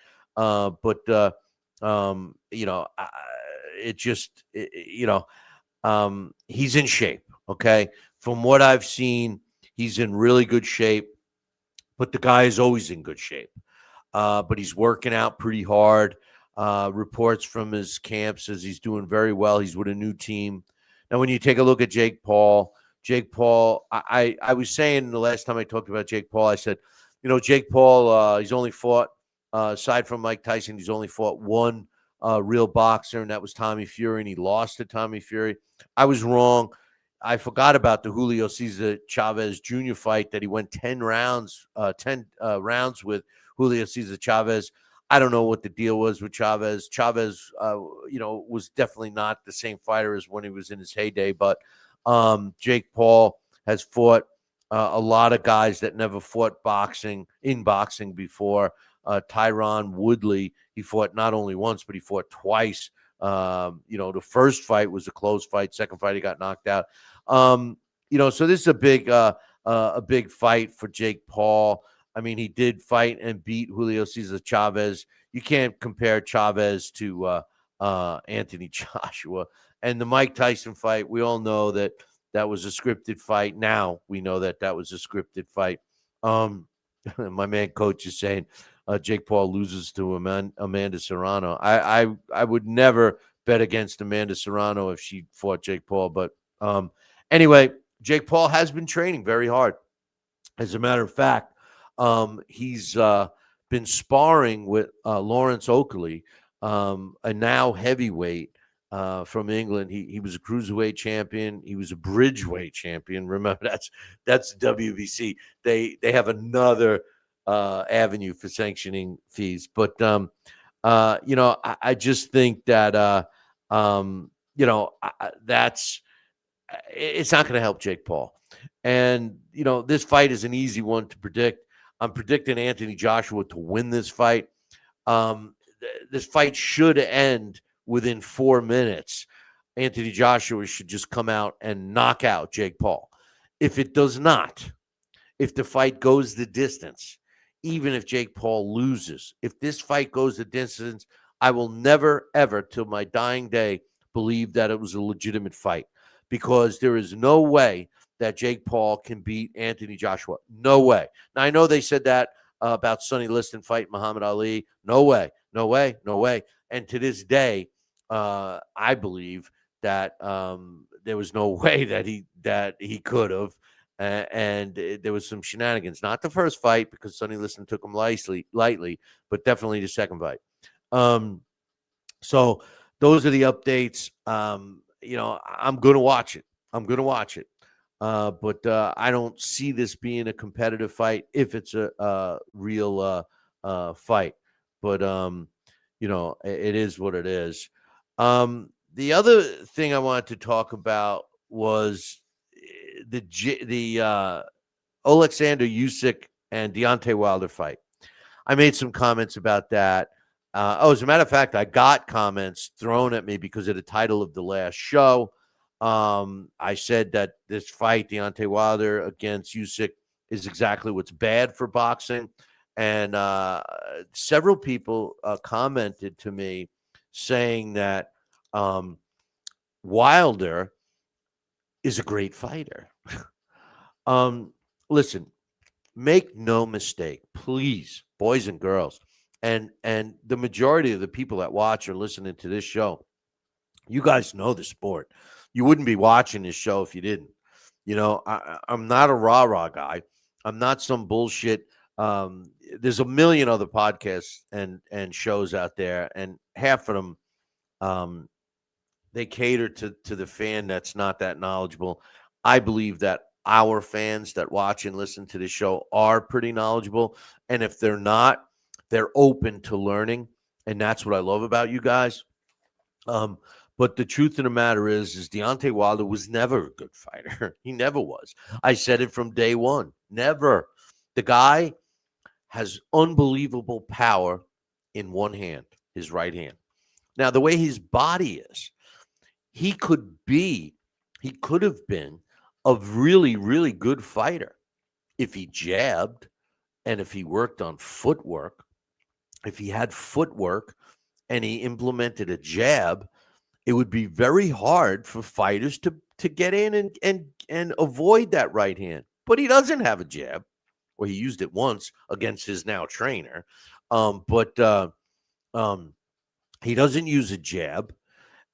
He's in shape. Okay. From what I've seen, he's in really good shape, but the guy is always in good shape. But he's working out pretty hard. Reports from his camp says he's doing very well. He's with a new team. Now, when you take a look at Jake Paul, I was saying the last time I talked about Jake Paul, I said, Jake Paul, he's only fought, aside from Mike Tyson, he's only fought one real boxer, and that was Tommy Fury, and he lost to Tommy Fury. I was wrong. I forgot about the Julio Cesar Chavez Jr. fight that he went 10 rounds with Julio Cesar Chavez. I don't know what the deal was with Chavez. Chavez, was definitely not the same fighter as when he was in his heyday. But Jake Paul has fought a lot of guys that never fought boxing before. Tyron Woodley, he fought not only once, but he fought twice. The first fight was a close fight. Second fight, he got knocked out. So this is a big fight for Jake Paul. I mean, he did fight and beat Julio Cesar Chavez. You can't compare Chavez to Anthony Joshua. And the Mike Tyson fight, we all know that was a scripted fight. Now we know that was a scripted fight. My man coach is saying Jake Paul loses to Amanda Serrano. I would never bet against Amanda Serrano if she fought Jake Paul. But anyway, Jake Paul has been training very hard. As a matter of fact, he's been sparring with Lawrence Oakley, a now heavyweight from England. He was a cruiserweight champion. He was a bridgeweight champion. Remember, that's WBC. They have another avenue for sanctioning fees. But I just think that that's it's not going to help Jake Paul. And this fight is an easy one to predict. I'm predicting Anthony Joshua to win this fight. This fight should end within 4 minutes. Anthony Joshua should just come out and knock out Jake Paul. If it does not, if the fight goes the distance, even if Jake Paul loses, if this fight goes the distance, I will never, ever, till my dying day, believe that it was a legitimate fight, because there is no way that Jake Paul can beat Anthony Joshua. No way. Now, I know they said that about Sonny Liston fighting Muhammad Ali. No way. No way. No way. And to this day, I believe that there was no way that he could have. And there was some shenanigans. Not the first fight, because Sonny Liston took him lightly, but definitely the second fight. So those are the updates. I'm going to watch it. But I don't see this being a competitive fight if it's a real fight. But, it is what it is. The other thing I wanted to talk about was the Alexander Usyk and Deontay Wilder fight. I made some comments about that. As a matter of fact, I got comments thrown at me because of the title of the last show. I said that this fight, Deontay Wilder against Usyk, is exactly what's bad for boxing. And several people commented to me saying that Wilder is a great fighter. Listen, make no mistake, please, boys and girls, and the majority of the people that watch or listening to this show, you guys know the sport. You wouldn't be watching this show if you didn't. I'm not a rah-rah guy. I'm not some bullshit. There's a million other podcasts and shows out there, and half of them they cater to the fan that's not that knowledgeable. I believe that our fans that watch and listen to this show are pretty knowledgeable, and if they're not, they're open to learning, and that's what I love about you guys. But the truth of the matter is Deontay Wilder was never a good fighter. He never was. I said it from day one. Never. The guy has unbelievable power in one hand, his right hand. Now, the way his body is, he could have been a really, really good fighter if he jabbed and if he worked on footwork. If he had footwork and he implemented a jab, it would be very hard for fighters to get in and avoid that right hand. But he doesn't have a jab, or he used it once against his now trainer. But he doesn't use a jab,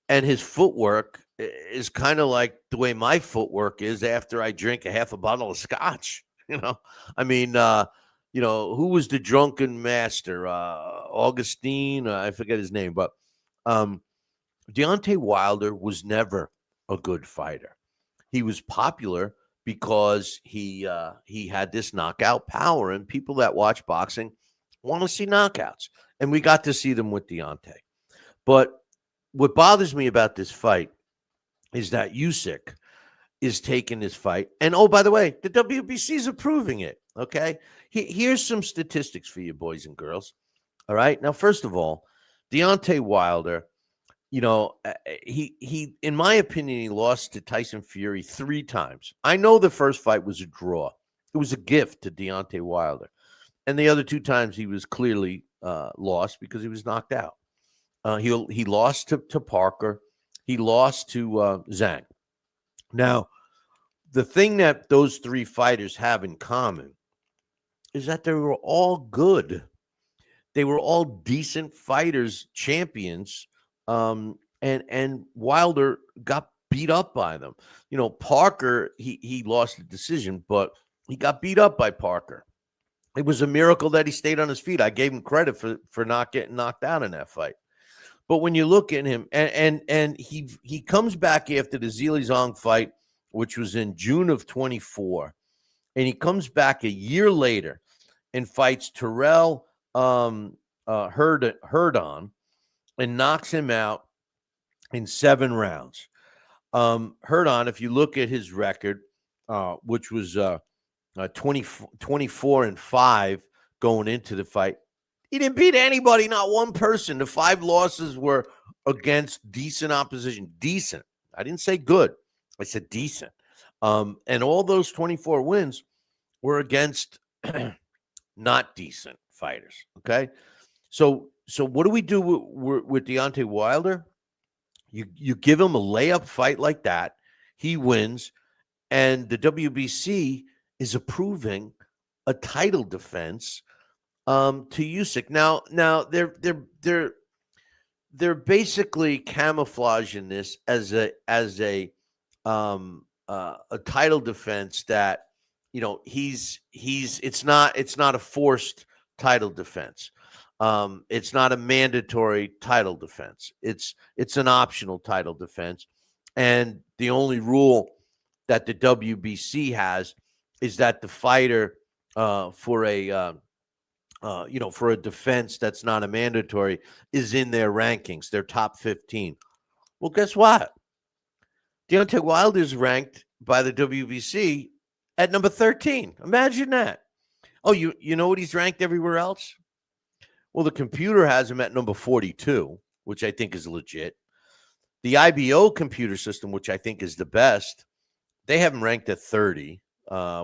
and his footwork is kind of like the way my footwork is after I drink a half a bottle of scotch. I mean, who was the drunken master? Augustine, I forget his name, but Deontay Wilder was never a good fighter. He was popular because he had this knockout power, and people that watch boxing want to see knockouts, and we got to see them with Deontay. But what bothers me about this fight is that Usyk is taking this fight, and oh, by the way, the WBC is approving it. Okay, here's some statistics for you, boys and girls. All right, now first of all, Deontay Wilder. He, in my opinion, he lost to Tyson Fury 3 times. I know the first fight was a draw. It was a gift to Deontay Wilder. And the other 2 times he was clearly lost because he was knocked out. He lost to Parker. He lost to Zhang. Now, the thing that those 3 fighters have in common is that they were all good. They were all decent fighters, champions. And Wilder got beat up by them. Parker, he lost the decision, but he got beat up by Parker. It was a miracle that he stayed on his feet. I gave him credit for not getting knocked out in that fight. But when you look at him, and he comes back after the Zhilei Zhang fight, which was in June of 24, and he comes back a year later and fights Terrell Herdon, and knocks him out in 7 rounds. Herdon, if you look at his record, which was 24-5 going into the fight, he didn't beat anybody, not one person. The 5 losses were against decent opposition. Decent. I didn't say good. I said decent. And all those 24 wins were against not decent fighters. Okay? So what do we do with Deontay Wilder? You give him a layup fight like that, he wins, and the WBC is approving a title defense to Usyk. Now they're basically camouflaging this as a title defense that it's not a forced title defense. It's not a mandatory title defense. It's an optional title defense. And the only rule that the WBC has is that the fighter for a defense that's not a mandatory is in their rankings, their top 15. Well, guess what? Deontay Wilder is ranked by the WBC at number 13. Imagine that. Oh, you know what he's ranked everywhere else? Well, the computer has him at number 42, which I think is legit. The IBO computer system, which I think is the best, they have him ranked at 30,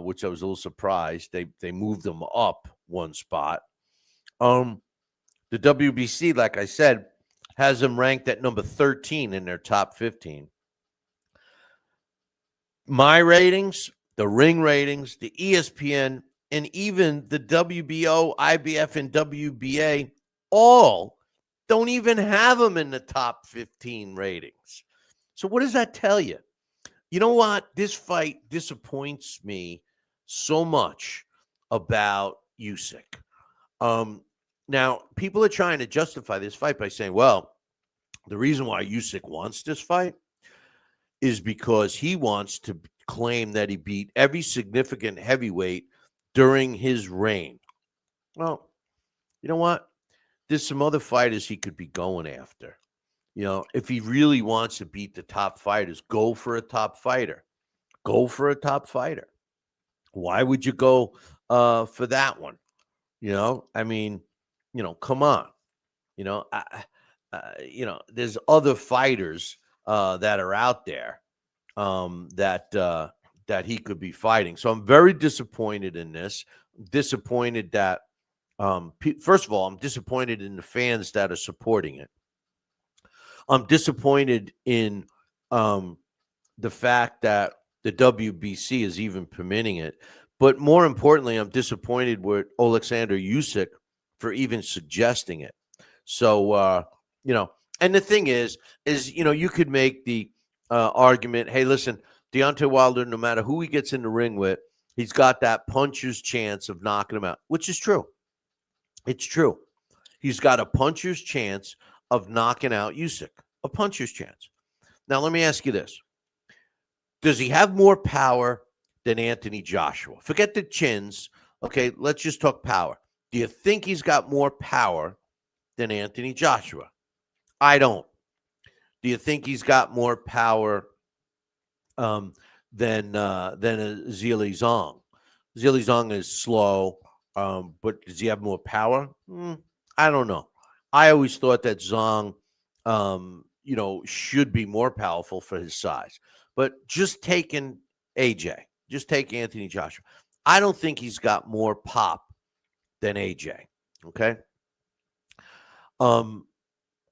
which I was a little surprised. They moved him up 1 spot. The WBC, like I said, has him ranked at number 13 in their top 15. My ratings, the ring ratings, the ESPN, and even the WBO, IBF, and WBA all don't even have him in the top 15 ratings. So what does that tell you? You know what? This fight disappoints me so much about Usyk. Now, people are trying to justify this fight by saying, well, the reason why Usyk wants this fight is because he wants to claim that he beat every significant heavyweight during his reign. Well, you know what? There's some other fighters he could be going after. You know, if he really wants to beat the top fighters, go for a top fighter. Go for a top fighter. Why would you go for that one? You know, I mean, you know, come on. You know, there's other fighters that are out there that he could be fighting. So I'm very disappointed in this. Disappointed that, first of all, I'm disappointed in the fans that are supporting it. I'm disappointed in the fact that the WBC is even permitting it. But more importantly, I'm disappointed with Alexander Usyk for even suggesting it. So, you know, and the thing is, you know, you could make the argument, hey, listen, Deontay Wilder, no matter who he gets in the ring with, he's got that puncher's chance of knocking him out, which is true. It's true. He's got a puncher's chance of knocking out Usyk, a puncher's chance. Now, let me ask you this. Does he have more power than Anthony Joshua? Forget the chins. Okay, let's just talk power. Do you think he's got more power than Anthony Joshua? I don't. Do you think he's got more power than Zhilei Zhang? Zhilei Zhang is slow, but does he have more power? I don't know. I always thought that Zhang, you know, should be more powerful for his size. But just taking AJ, just take Anthony Joshua. I don't think he's got more pop than AJ. Okay.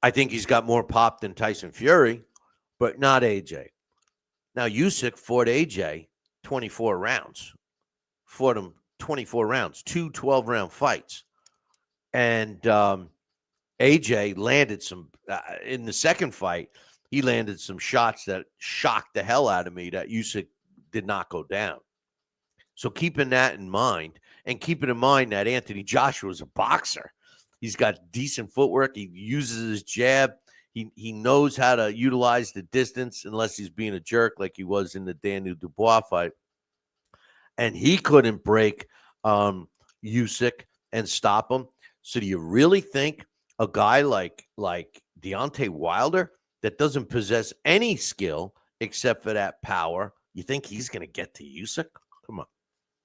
I think he's got more pop than Tyson Fury, but not AJ. Now, Usyk fought AJ 24 rounds. Fought him 24 rounds, 2 12-round fights. And AJ landed some, in the second fight, he landed some shots that shocked the hell out of me that Usyk did not go down. So keeping that in mind, and keeping in mind that Anthony Joshua is a boxer. He's got decent footwork. He uses his jab. He knows how to utilize the distance, unless he's being a jerk like he was in the Daniel Dubois fight. And he couldn't break Usyk and stop him. So do you really think a guy like Deontay Wilder that doesn't possess any skill except for that power, you think he's going to get to Usyk?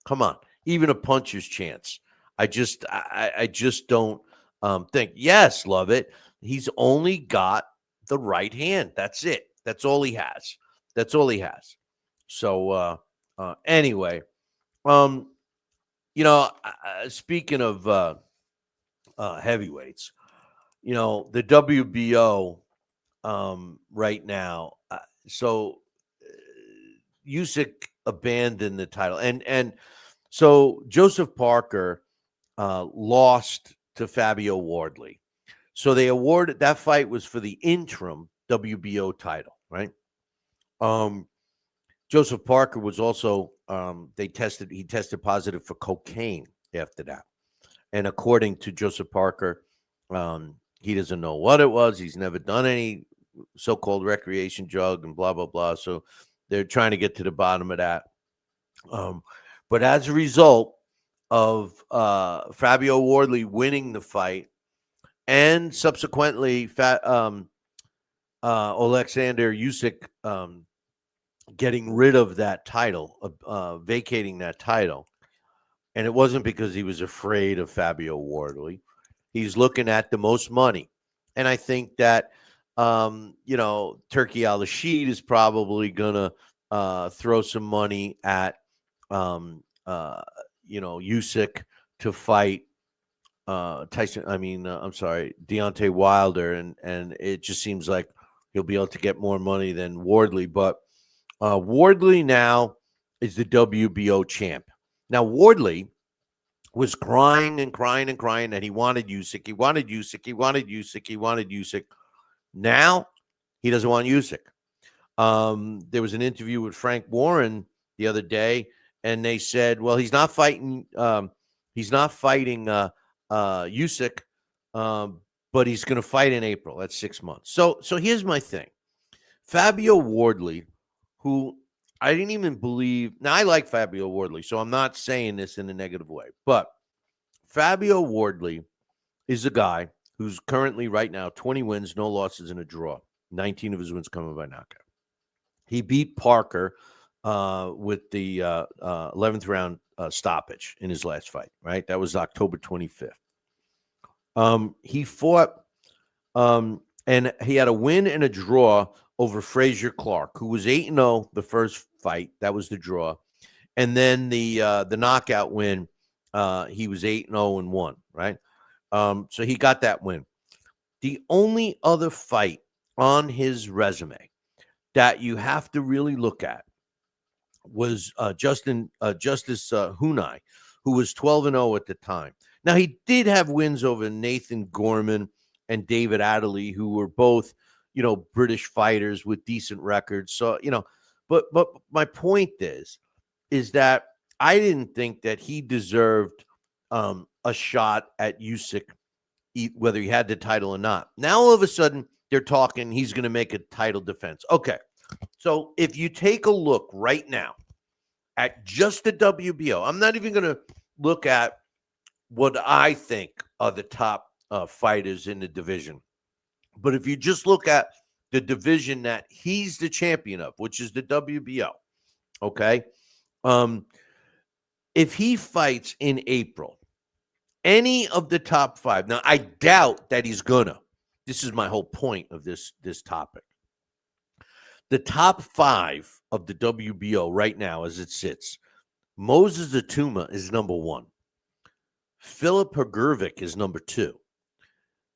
Come on. Even a puncher's chance. I just don't think. Yes, love it. He's only got the right hand. That's it. That's all he has. So anyway, you know, speaking of heavyweights, you know, the WBO right now. So Usyk abandoned the title, and so Joseph Parker lost to Fabio Wardley. So they awarded, that fight was for the interim WBO title, right? Joseph Parker was also he tested positive for cocaine after that. And according to Joseph Parker, he doesn't know what it was. He's never done any so-called recreation drug and blah, blah, blah. So they're trying to get to the bottom of that. But as a result of Fabio Wardley winning the fight and subsequently Alexander Usyk getting rid of that title, vacating that title, and it wasn't because he was afraid of Fabio Wardley. He's looking at the most money. And I think that, you know, Turki Al-Rashid is probably going to throw some money at, you know, Usyk to fight Deontay Wilder. And it just seems like he'll be able to get more money than Wardley. But Wardley now is the WBO champ. Now, Wardley was crying and crying and crying that he wanted Usyk. He wanted Usyk. He wanted Usyk. He wanted Usyk. Now he doesn't want Usyk. There was an interview with Frank Warren the other day, and they said, well, he's not fighting Usyk, but he's going to fight in April. That's 6 months. So here's my thing. Fabio Wardley, who I didn't even believe. Now, I like Fabio Wardley, so I'm not saying this in a negative way. But Fabio Wardley is a guy who's currently right now 20 wins, no losses, and a draw. 19 of his wins coming by knockout. He beat Parker with the 11th round stoppage in his last fight, right? That was October 25th. He fought, and he had a win and a draw over Frazier Clark, who was 8-0 the first fight. That was the draw. And then the knockout win, he was 8-0-1, right? So he got that win. The only other fight on his resume that you have to really look at was Justice Hunai, who was 12-0 at the time. Now, he did have wins over Nathan Gorman and David Adderley, who were both, British fighters with decent records. So, but my point is that I didn't think that he deserved a shot at Usyk, whether he had the title or not. Now, all of a sudden, they're talking he's going to make a title defense. Okay, so if you take a look right now at just the WBO, I'm not even going to look at what I think are the top fighters in the division. But if you just look at the division that he's the champion of, which is the WBO, okay? If he fights in April, any of the top five, now I doubt that he's gonna. This is my whole point of this topic. The top five of the WBO right now, as it sits, Moses Atuma is number one. Philip Hrgovic is number two.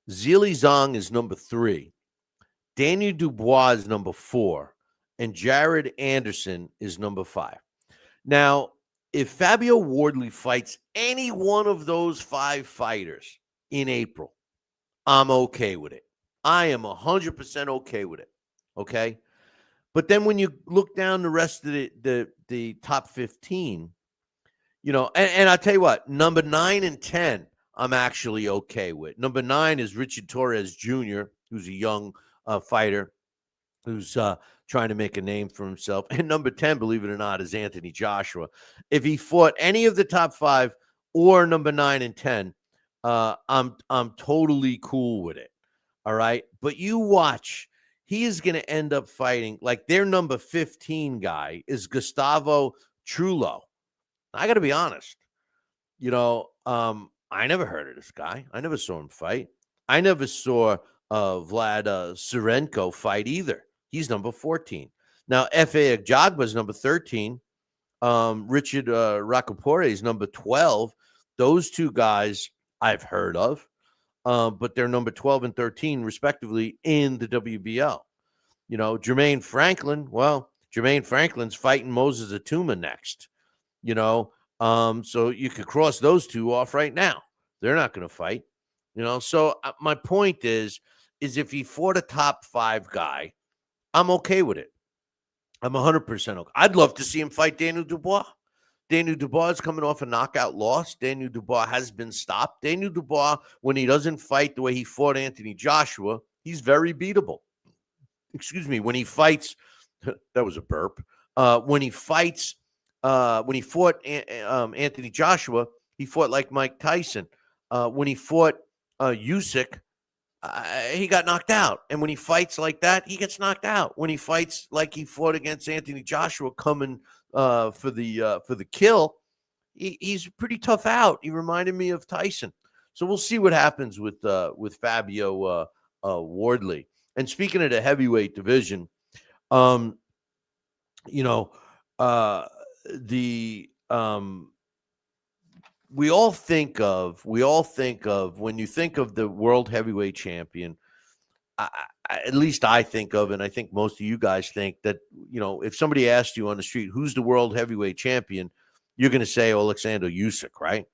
Zhilei Zhang is number three. Daniel Dubois is number four. And Jared Anderson is number five. Now, if Fabio Wardley fights any one of those five fighters in April, I'm okay with it. I am 100% okay with it. Okay? But then when you look down the rest of the top 15, and I'll tell you what, number 9 and 10, I'm actually okay with. Number 9 is Richard Torres Jr., who's a young fighter who's trying to make a name for himself. And number 10, believe it or not, is Anthony Joshua. If he fought any of the top five or number 9 and 10, I'm totally cool with it. All right. But you watch, he is going to end up fighting like their number 15 guy is Gustavo Trullo. I got to be honest. I never heard of this guy. I never saw him fight. I never saw Vlad Surenko fight either. He's number 14. Now, F.A. Agjagba is number 13. Richard Racapore is number 12. Those two guys I've heard of, but they're number 12 and 13, respectively, in the WBO. Jermaine Franklin's fighting Moses Atuma next. So you could cross those two off right now. They're not going to fight. So my point is if he fought a top five guy, I'm okay with it. I'm 100% okay. I'd love to see him fight Daniel Dubois. Daniel Dubois is coming off a knockout loss. Daniel Dubois has been stopped. Daniel Dubois, when he doesn't fight the way he fought Anthony Joshua, he's very beatable. Excuse me. When he fights, that was a burp. When he fought Anthony Joshua, he fought like Mike Tyson. When he fought Usyk, he got knocked out. And when he fights like that, he gets knocked out. When he fights like he fought against Anthony Joshua coming for the kill, he's a pretty tough out. He reminded me of Tyson. So we'll see what happens with Fabio Wardley. And speaking of the heavyweight division, we all think of when you think of the world heavyweight champion, at least I think of, and I think most of you guys think that, if somebody asked you on the street, who's the world heavyweight champion, you're going to say Alexander Usyk, right?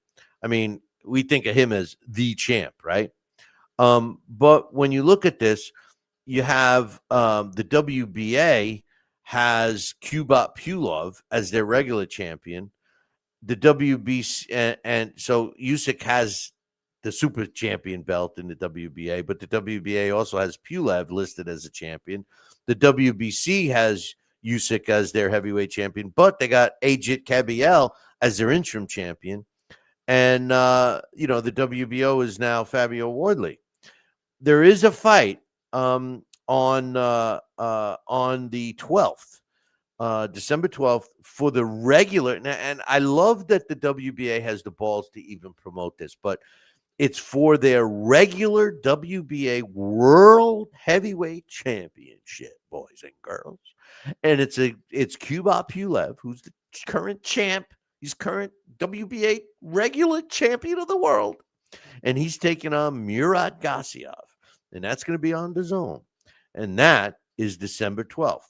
I mean, we think of him as the champ, right? But when you look at this, you have the WBA has Kubrat Pulev as their regular champion. The WBC, and so Usyk has the super champion belt in the WBA, but the WBA also has Pulev listed as a champion. The WBC has Usyk as their heavyweight champion, but they got Ajit Kabiel as their interim champion. And, the WBO is now Fabio Wardley. There is a fight on the 12th. December 12th for the regular. And I love that the WBA has the balls to even promote this, but it's for their regular WBA World Heavyweight Championship, boys and girls. And it's Kubrat Pulev, who's the current champ. He's current WBA regular champion of the world. And he's taking on Murat Gassiev. And that's going to be on the DAZN. And that is December 12th.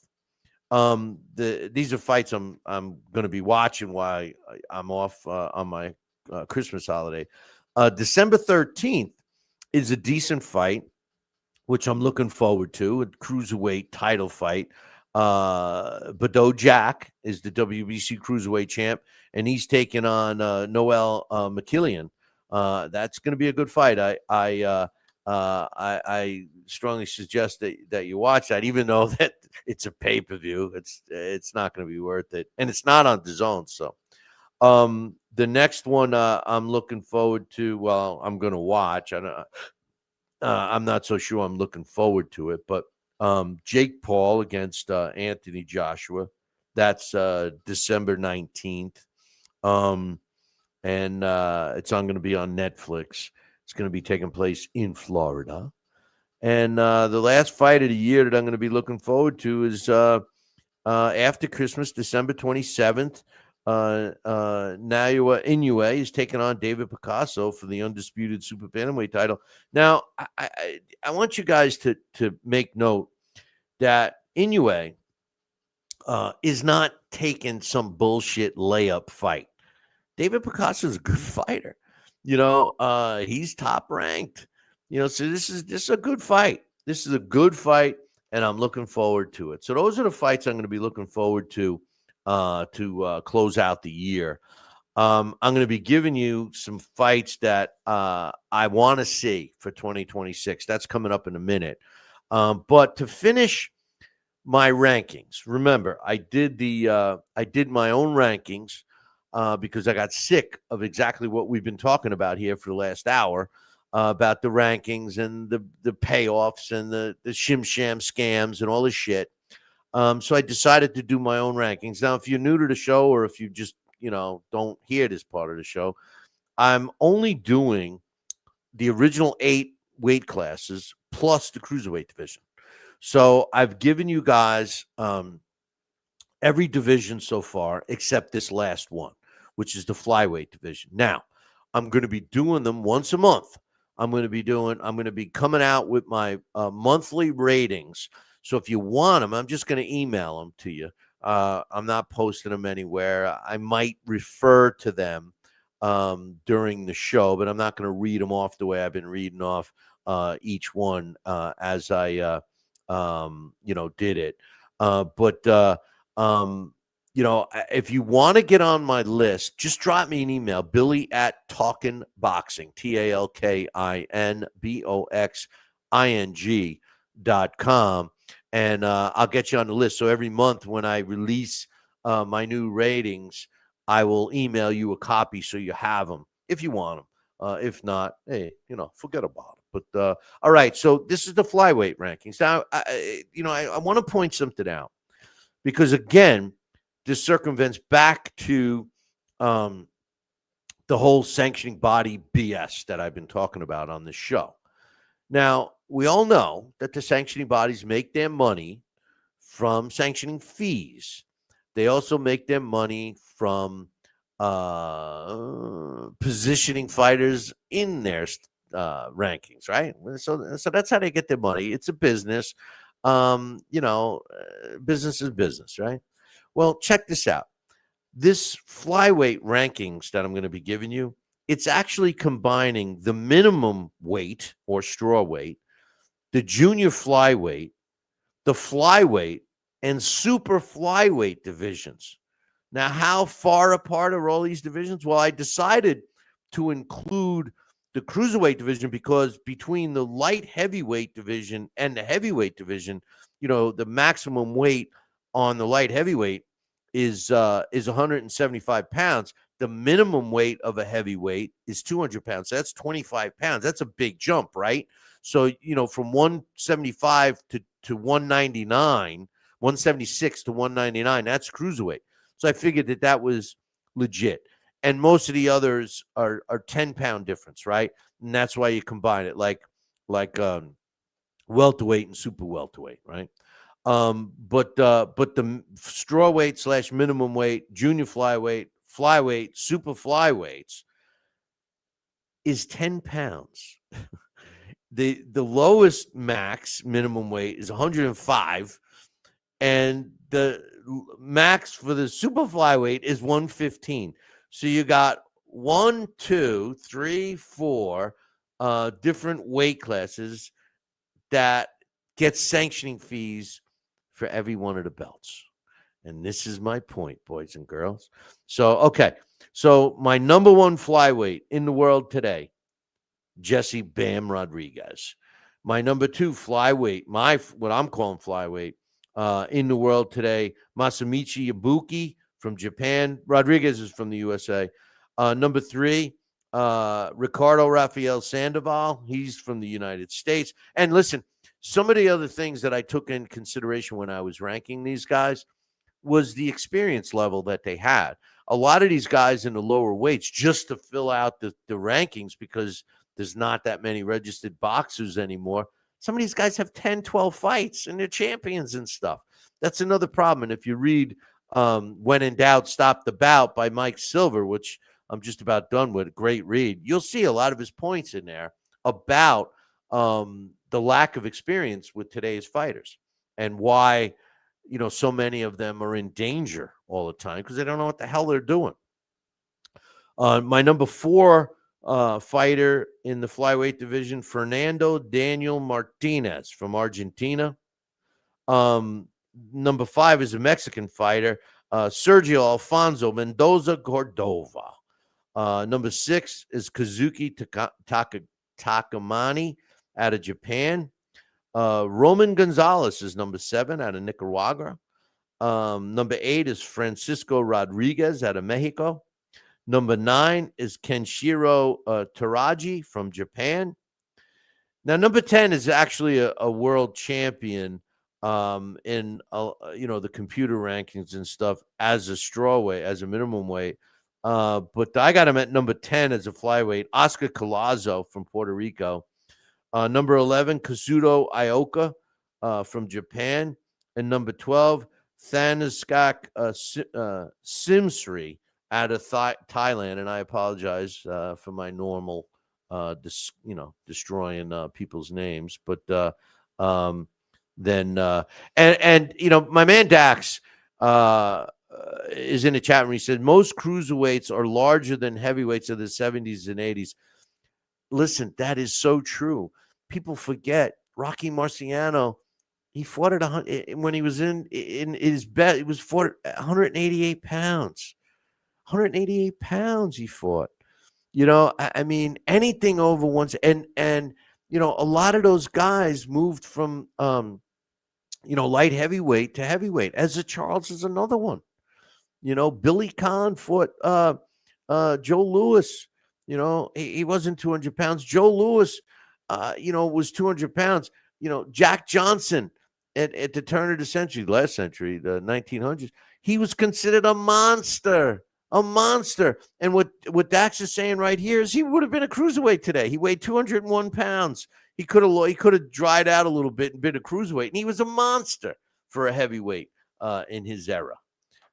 These are fights I'm going to be watching while I'm off on my Christmas holiday. December 13th is a decent fight, which I'm looking forward to, a cruiserweight title fight. Badou Jack is the WBC cruiserweight champ, and he's taking on Noel McKillian. That's going to be a good fight. I strongly suggest that you watch that, even though that it's a pay-per-view. It's not going to be worth it, and it's not on DAZN. So, the next one I'm looking forward to. Well, I'm going to watch. I'm not so sure I'm looking forward to it, but Jake Paul against Anthony Joshua. That's December 19th, and it's going to be on Netflix. It's going to be taking place in Florida. And the last fight of the year that I'm going to be looking forward to is after Christmas, December 27th. Naoya Inoue is taking on David Picasso for the undisputed super bantamweight title. Now, I want you guys to make note that Inoue is not taking some bullshit layup fight. David Picasso is a good fighter. He's top ranked. So this is a good fight. This is a good fight, and I'm looking forward to it. So those are the fights I'm going to be looking forward to close out the year. I'm going to be giving you some fights that I want to see for 2026. That's coming up in a minute. But to finish my rankings, remember I did my own rankings because I got sick of exactly what we've been talking about here for the last hour. About the rankings and the payoffs and the shim-sham scams and all this shit. So I decided to do my own rankings. Now, if you're new to the show or if you just, don't hear this part of the show, I'm only doing the original 8 weight classes plus the cruiserweight division. So I've given you guys every division so far except this last one, which is the flyweight division. Now, I'm going to be doing them once a month. I'm going to be coming out with my monthly ratings. So if you want them, I'm just going to email them to you. I'm not posting them anywhere. I might refer to them during the show, but I'm not going to read them off the way I've been reading off each one as I, did it. If you want to get on my list, just drop me an email, Billy@TalkinBoxing, TalkinBoxing.com. And I'll get you on the list. So every month when I release my new ratings, I will email you a copy so you have them if you want them. If not, hey, forget about it. But all right, so this is the flyweight rankings. Now, I want to point something out because, again, this circumvents back to the whole sanctioning body BS that I've been talking about on this show. Now, we all know that the sanctioning bodies make their money from sanctioning fees. They also make their money from positioning fighters in their rankings, right? So that's how they get their money. It's a business. Business is business, right? Well, check this out. This flyweight rankings that I'm going to be giving you, it's actually combining the minimum weight or straw weight, the junior flyweight, the flyweight, and super flyweight divisions. Now, how far apart are all these divisions? Well, I decided to include the cruiserweight division because between the light heavyweight division and the heavyweight division, the maximum weight on the light heavyweight is 175 pounds. The minimum weight of a heavyweight is 200 pounds. So that's 25 pounds. That's a big jump, right? So, from 175 to 199, 176 to 199, that's cruiserweight. So I figured that was legit. And most of the others are 10-pound difference, right? And that's why you combine it like welterweight and super welterweight, right? But the straw weight / minimum weight, junior flyweight, super flyweights is 10 pounds. The lowest max minimum weight is 105, and the max for the super flyweight is 115. So you got 1, 2, 3, 4 different weight classes that get sanctioning fees for every one of the belts. And this is my point, boys and girls. So my number one flyweight in the world today, Jesse Bam Rodriguez. My number two flyweight, what I'm calling flyweight in the world today, Masamichi Ibuki from Japan. Rodriguez is from the USA. Number three, Ricardo Rafael Sandoval. He's from the United States. And listen, some of the other things that I took in consideration when I was ranking these guys was the experience level that they had. A lot of these guys in the lower weights, just to fill out the rankings, because there's not that many registered boxers anymore. Some of these guys have 10, 12 fights, and they're champions and stuff. That's another problem. And if you read When in Doubt, Stop the Bout by Mike Silver, which I'm just about done with, great read, you'll see a lot of his points in there about the lack of experience with today's fighters and why so many of them are in danger all the time because they don't know what the hell they're doing. My number four fighter in the flyweight division, Fernando Daniel Martinez from Argentina. Number five is a Mexican fighter, Sergio Alfonso Mendoza Cordova. Number six is Kazuki Takamani out of Japan. Roman Gonzalez is number 7 out of Nicaragua. Number 8 is Francisco Rodriguez out of Mexico. Number 9 is Kenshiro Taraji from Japan. Now, number 10 is actually a world champion in the computer rankings and stuff as a straw weight, as a minimum weight. But I got him at number 10 as a flyweight, Oscar Collazo from Puerto Rico. Number 11, Kazuto Ioka from Japan. And number 12, Thanaskak Simsri out of Thailand. And I apologize for my normal, destroying people's names. But my man Dax is in the chat room. He said, most cruiserweights are larger than heavyweights of the 70s and 80s. Listen, that is so true. People forget Rocky Marciano. He fought at 100 when he was in his best. It was fought at 188 pounds. 188 pounds he fought. I mean, anything over once. And a lot of those guys moved from light heavyweight to heavyweight. Ezra Charles is another one. Billy Conn fought Joe Louis. He wasn't 200 pounds. Joe Louis, was 200 pounds. Jack Johnson at the turn of the century, last century, the 1900s, he was considered a monster. And what Dax is saying right here is he would have been a cruiserweight today. He weighed 201 pounds. He could have dried out a little bit and been a cruiserweight, and he was a monster for a heavyweight in his era.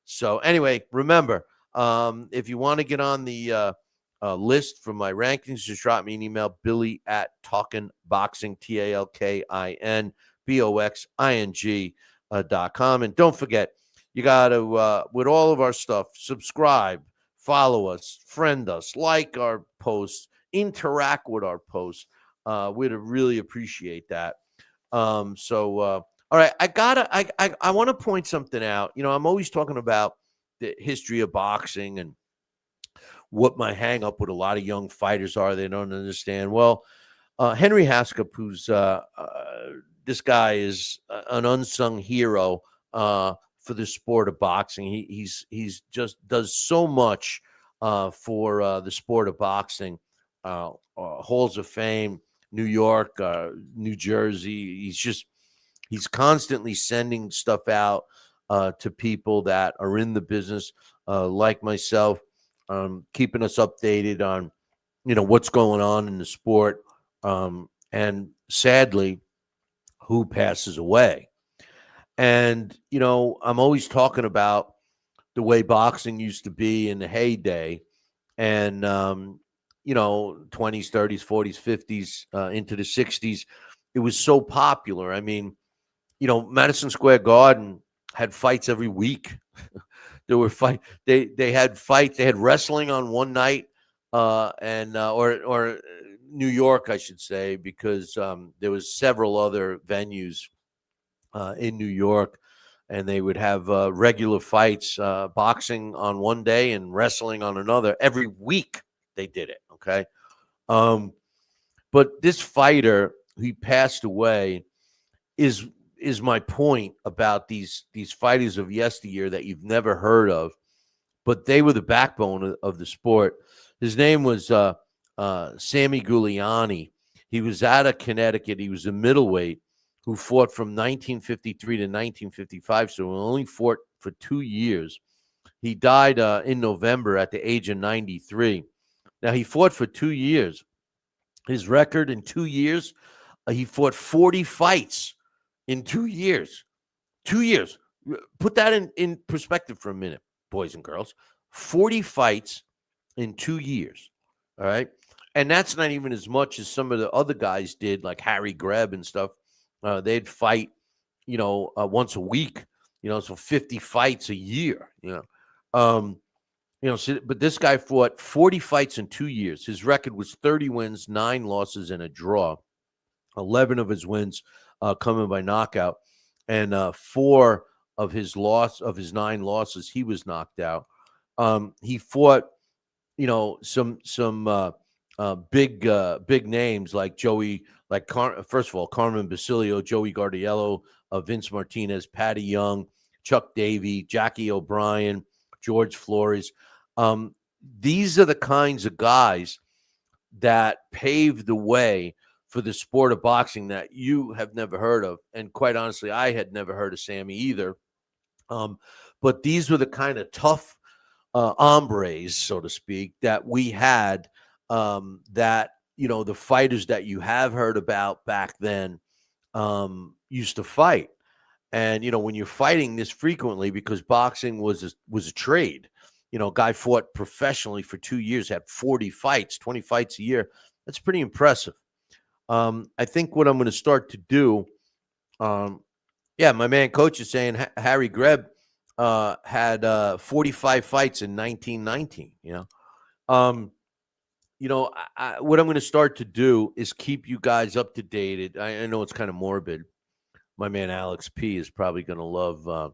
So anyway, remember, if you want to get on the list from my rankings, just drop me an email, billy@talkinboxing, TalkinBoxing.com. And don't forget, you got to, with all of our stuff, subscribe, follow us, friend us, like our posts, interact with our posts. We'd really appreciate that. All right, I want to point something out. I'm always talking about the history of boxing and what my hang up with a lot of young fighters are. They don't understand. Well, Henry Haskell, who's this guy is an unsung hero for the sport of boxing. He's just does so much for the sport of boxing. Halls of Fame, New York, New Jersey. He's constantly sending stuff out to people that are in the business, like myself, keeping us updated on, what's going on in the sport. And sadly, who passes away. And, I'm always talking about the way boxing used to be in the heyday. And, 20s, 30s, 40s, 50s, into the 60s. It was so popular. I mean, Madison Square Garden had fights every week. There were They had fights. They had wrestling on one night, or New York, I should say, because there was several other venues in New York, and they would have regular fights, boxing on one day and wrestling on another. Every week they did it. Okay, but this fighter, he passed away, is my point about these fighters of yesteryear that you've never heard of, but they were the backbone of the sport. His name was Sammy Gugliani. He was out of Connecticut. He was a middleweight who fought from 1953 to 1955, so he only fought for 2 years. He died in November at the age of 93. Now, he fought for 2 years. His record in 2 years, he fought 40 fights in 2 years. 2 years. Put that in perspective for a minute, boys and girls. 40 fights in 2 years. All right. And that's not even as much as some of the other guys did, like Harry Greb and stuff. They'd fight, once a week, so 50 fights a year, but this guy fought 40 fights in 2 years. His record was 30 wins, 9 losses, and a draw. 11 of his wins coming by knockout, and 4 of his 9 losses, he was knocked out. He fought, some big names like Joey, first of all, Carmen Basilio, Joey Gardiello, Vince Martinez, Patty Young, Chuck Davey, Jackie O'Brien, George Flores. These are the kinds of guys that paved the way for the sport of boxing that you have never heard of. And quite honestly, I had never heard of Sammy either. But these were the kind of tough hombres, so to speak, that we had, that, the fighters that you have heard about back then used to fight. And, when you're fighting this frequently, because boxing was a trade, guy fought professionally for 2 years, had 40 fights, 20 fights a year. That's pretty impressive. I think what I'm going to start to do, my man coach is saying Harry Greb had 45 fights in 1919, what I'm going to start to do is keep you guys up to date. I know it's kind of morbid. My man Alex P is probably going to love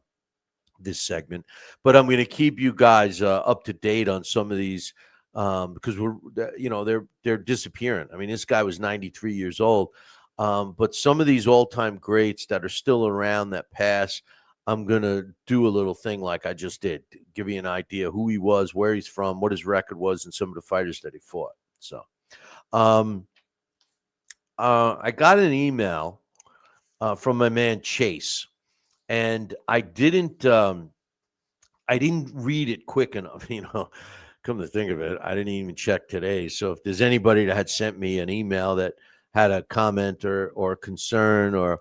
this segment, but I'm going to keep you guys up to date on some of these because they're disappearing. I mean, this guy was 93 years old, but some of these all-time greats that are still around that pass, I'm going to do a little thing like I just did, give you an idea who he was, where he's from, what his record was, and some of the fighters that he fought. So I got an email from my man Chase, and I didn't read it quick enough, come to think of it, I didn't even check today. So if there's anybody that had sent me an email that had a comment or concern or,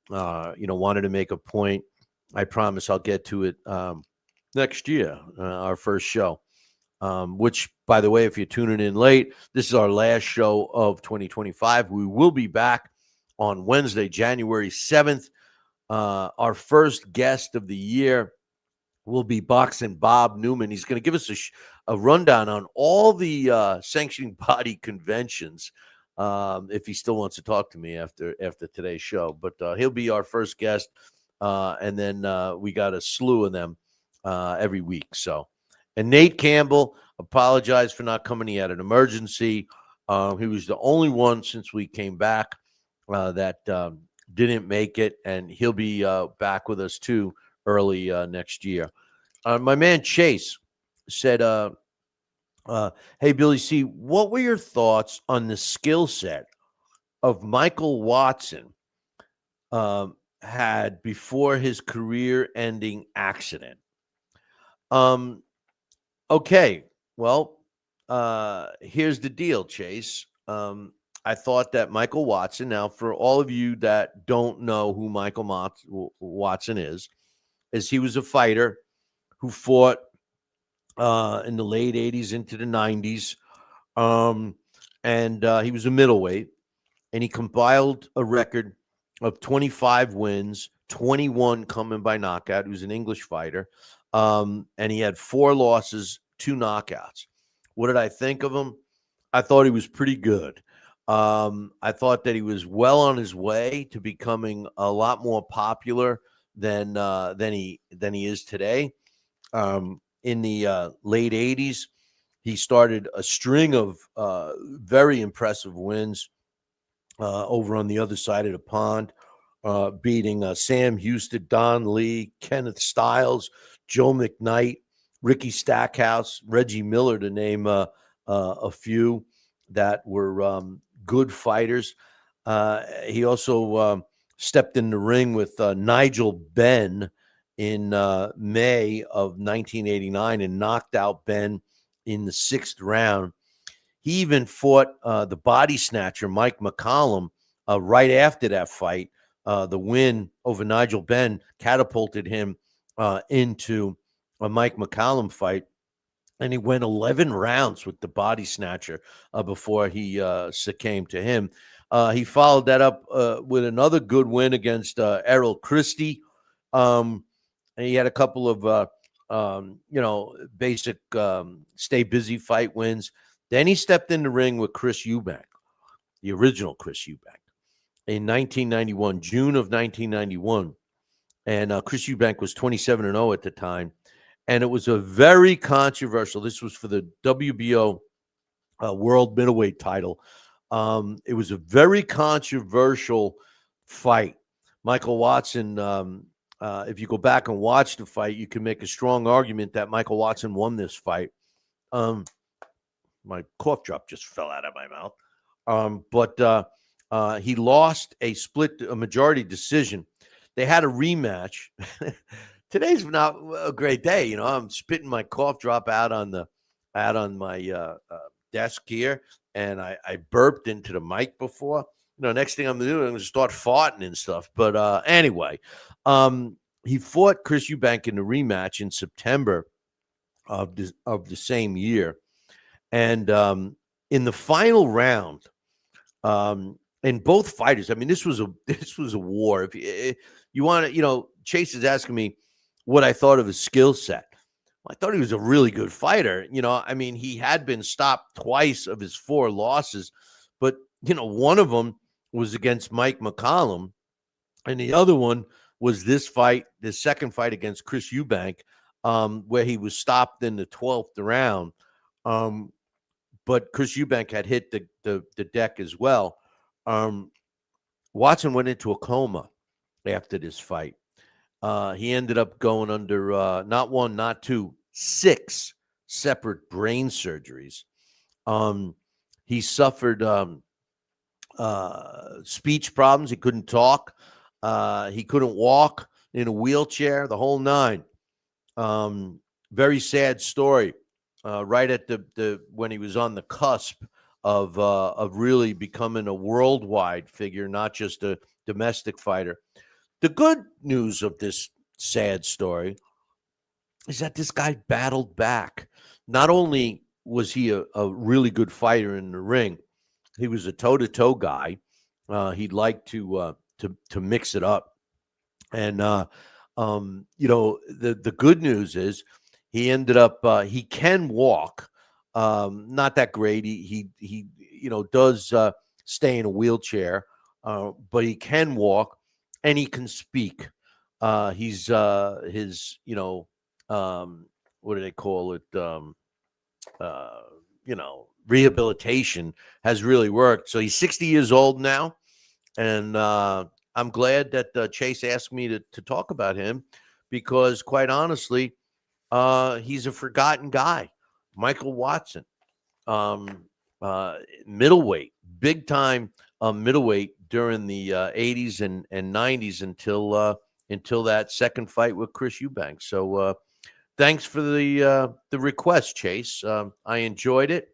wanted to make a point, I promise I'll get to it next year, our first show. which, by the way, if you're tuning in late, this is our last show of 2025. We will be back on Wednesday, January 7th. Our first guest of the year will be Boxing Bob Newman. He's going to give us a rundown on all the sanctioning body conventions, if he still wants to talk to me after today's show. But he'll be our first guest, and then we got a slew of them every week. So, and Nate Campbell apologized for not coming. He had an emergency. He was the only one since we came back that didn't make it, and he'll be back with us too early next year. My man Chase said, hey, Billy C., what were your thoughts on the skill set of Michael Watson had before his career-ending accident? Okay, well, here's the deal, Chase. I thought that Michael Watson, now for all of you that don't know who Michael Watson is he was a fighter who fought in the late 80s into the 90s. And he was a middleweight, and he compiled a record of 25 wins, 21 coming by knockout. He was an English fighter. And he had 4 losses, 2 knockouts. What did I think of him? I thought he was pretty good. I thought that he was well on his way to becoming a lot more popular than he is today. In the late 80s, he started a string of very impressive wins over on the other side of the pond, beating Sam Houston, Don Lee, Kenneth Stiles, Joe McKnight, Ricky Stackhouse, Reggie Miller, to name a few that were good fighters. He also stepped in the ring with Nigel Benn in May of 1989 and knocked out Ben in the 6th round. He even fought the body snatcher, Mike McCollum, right after that fight. The win over Nigel Benn catapulted him into a Mike McCollum fight. And he went 11 rounds with the body snatcher before he succumbed to him. He followed that up with another good win against Errol Christie. And he had a couple of, basic stay busy fight wins. Then he stepped in the ring with Chris Eubank, the original Chris Eubank, in 1991, June of 1991. And Chris Eubank was 27-0 at the time. And it was a very controversial. This was for the WBO World Middleweight title. It was a very controversial fight. Michael Watson, if you go back and watch the fight, you can make a strong argument that Michael Watson won this fight. My cough drop just fell out of my mouth. But he lost a majority decision. They had a rematch. Today's not a great day. I'm spitting my cough drop out on my desk here, and I burped into the mic before. Next thing I'm going to do, I'm going to start farting and stuff. But anyway, he fought Chris Eubank in the rematch in September of the same year. And in the final round, and both fighters, I mean, this was a war. If you want to, Chase is asking me what I thought of his skill set. I thought he was a really good fighter. I mean, he had been stopped twice of his 4 losses, but one of them was against Mike McCollum, and the other one was this second fight against Chris Eubank, where he was stopped in the 12th round. But Chris Eubank had hit the deck as well. Watson went into a coma after this fight. He ended up going under not 1, not 2, 6 separate brain surgeries. He suffered speech problems. He couldn't talk. He couldn't walk in a wheelchair, the whole 9. Very sad story. Right at the when he was on the cusp of really becoming a worldwide figure, not just a domestic fighter. The good news of this sad story is that this guy battled back. not only was he a really good fighter in the ring, he was a toe-to-toe guy. He'd like to mix it up. And the good news is he ended up he can walk. Not that great. He does stay in a wheelchair, but he can walk and he can speak. He's his what do they call it? Rehabilitation has really worked. So he's 60 years old now, and I'm glad that Chase asked me to talk about him because, quite honestly, he's a forgotten guy. Michael Watson, middleweight, big time middleweight during the 80s and 90s until that second fight with Chris Eubanks. So thanks for the request, Chase. I enjoyed it,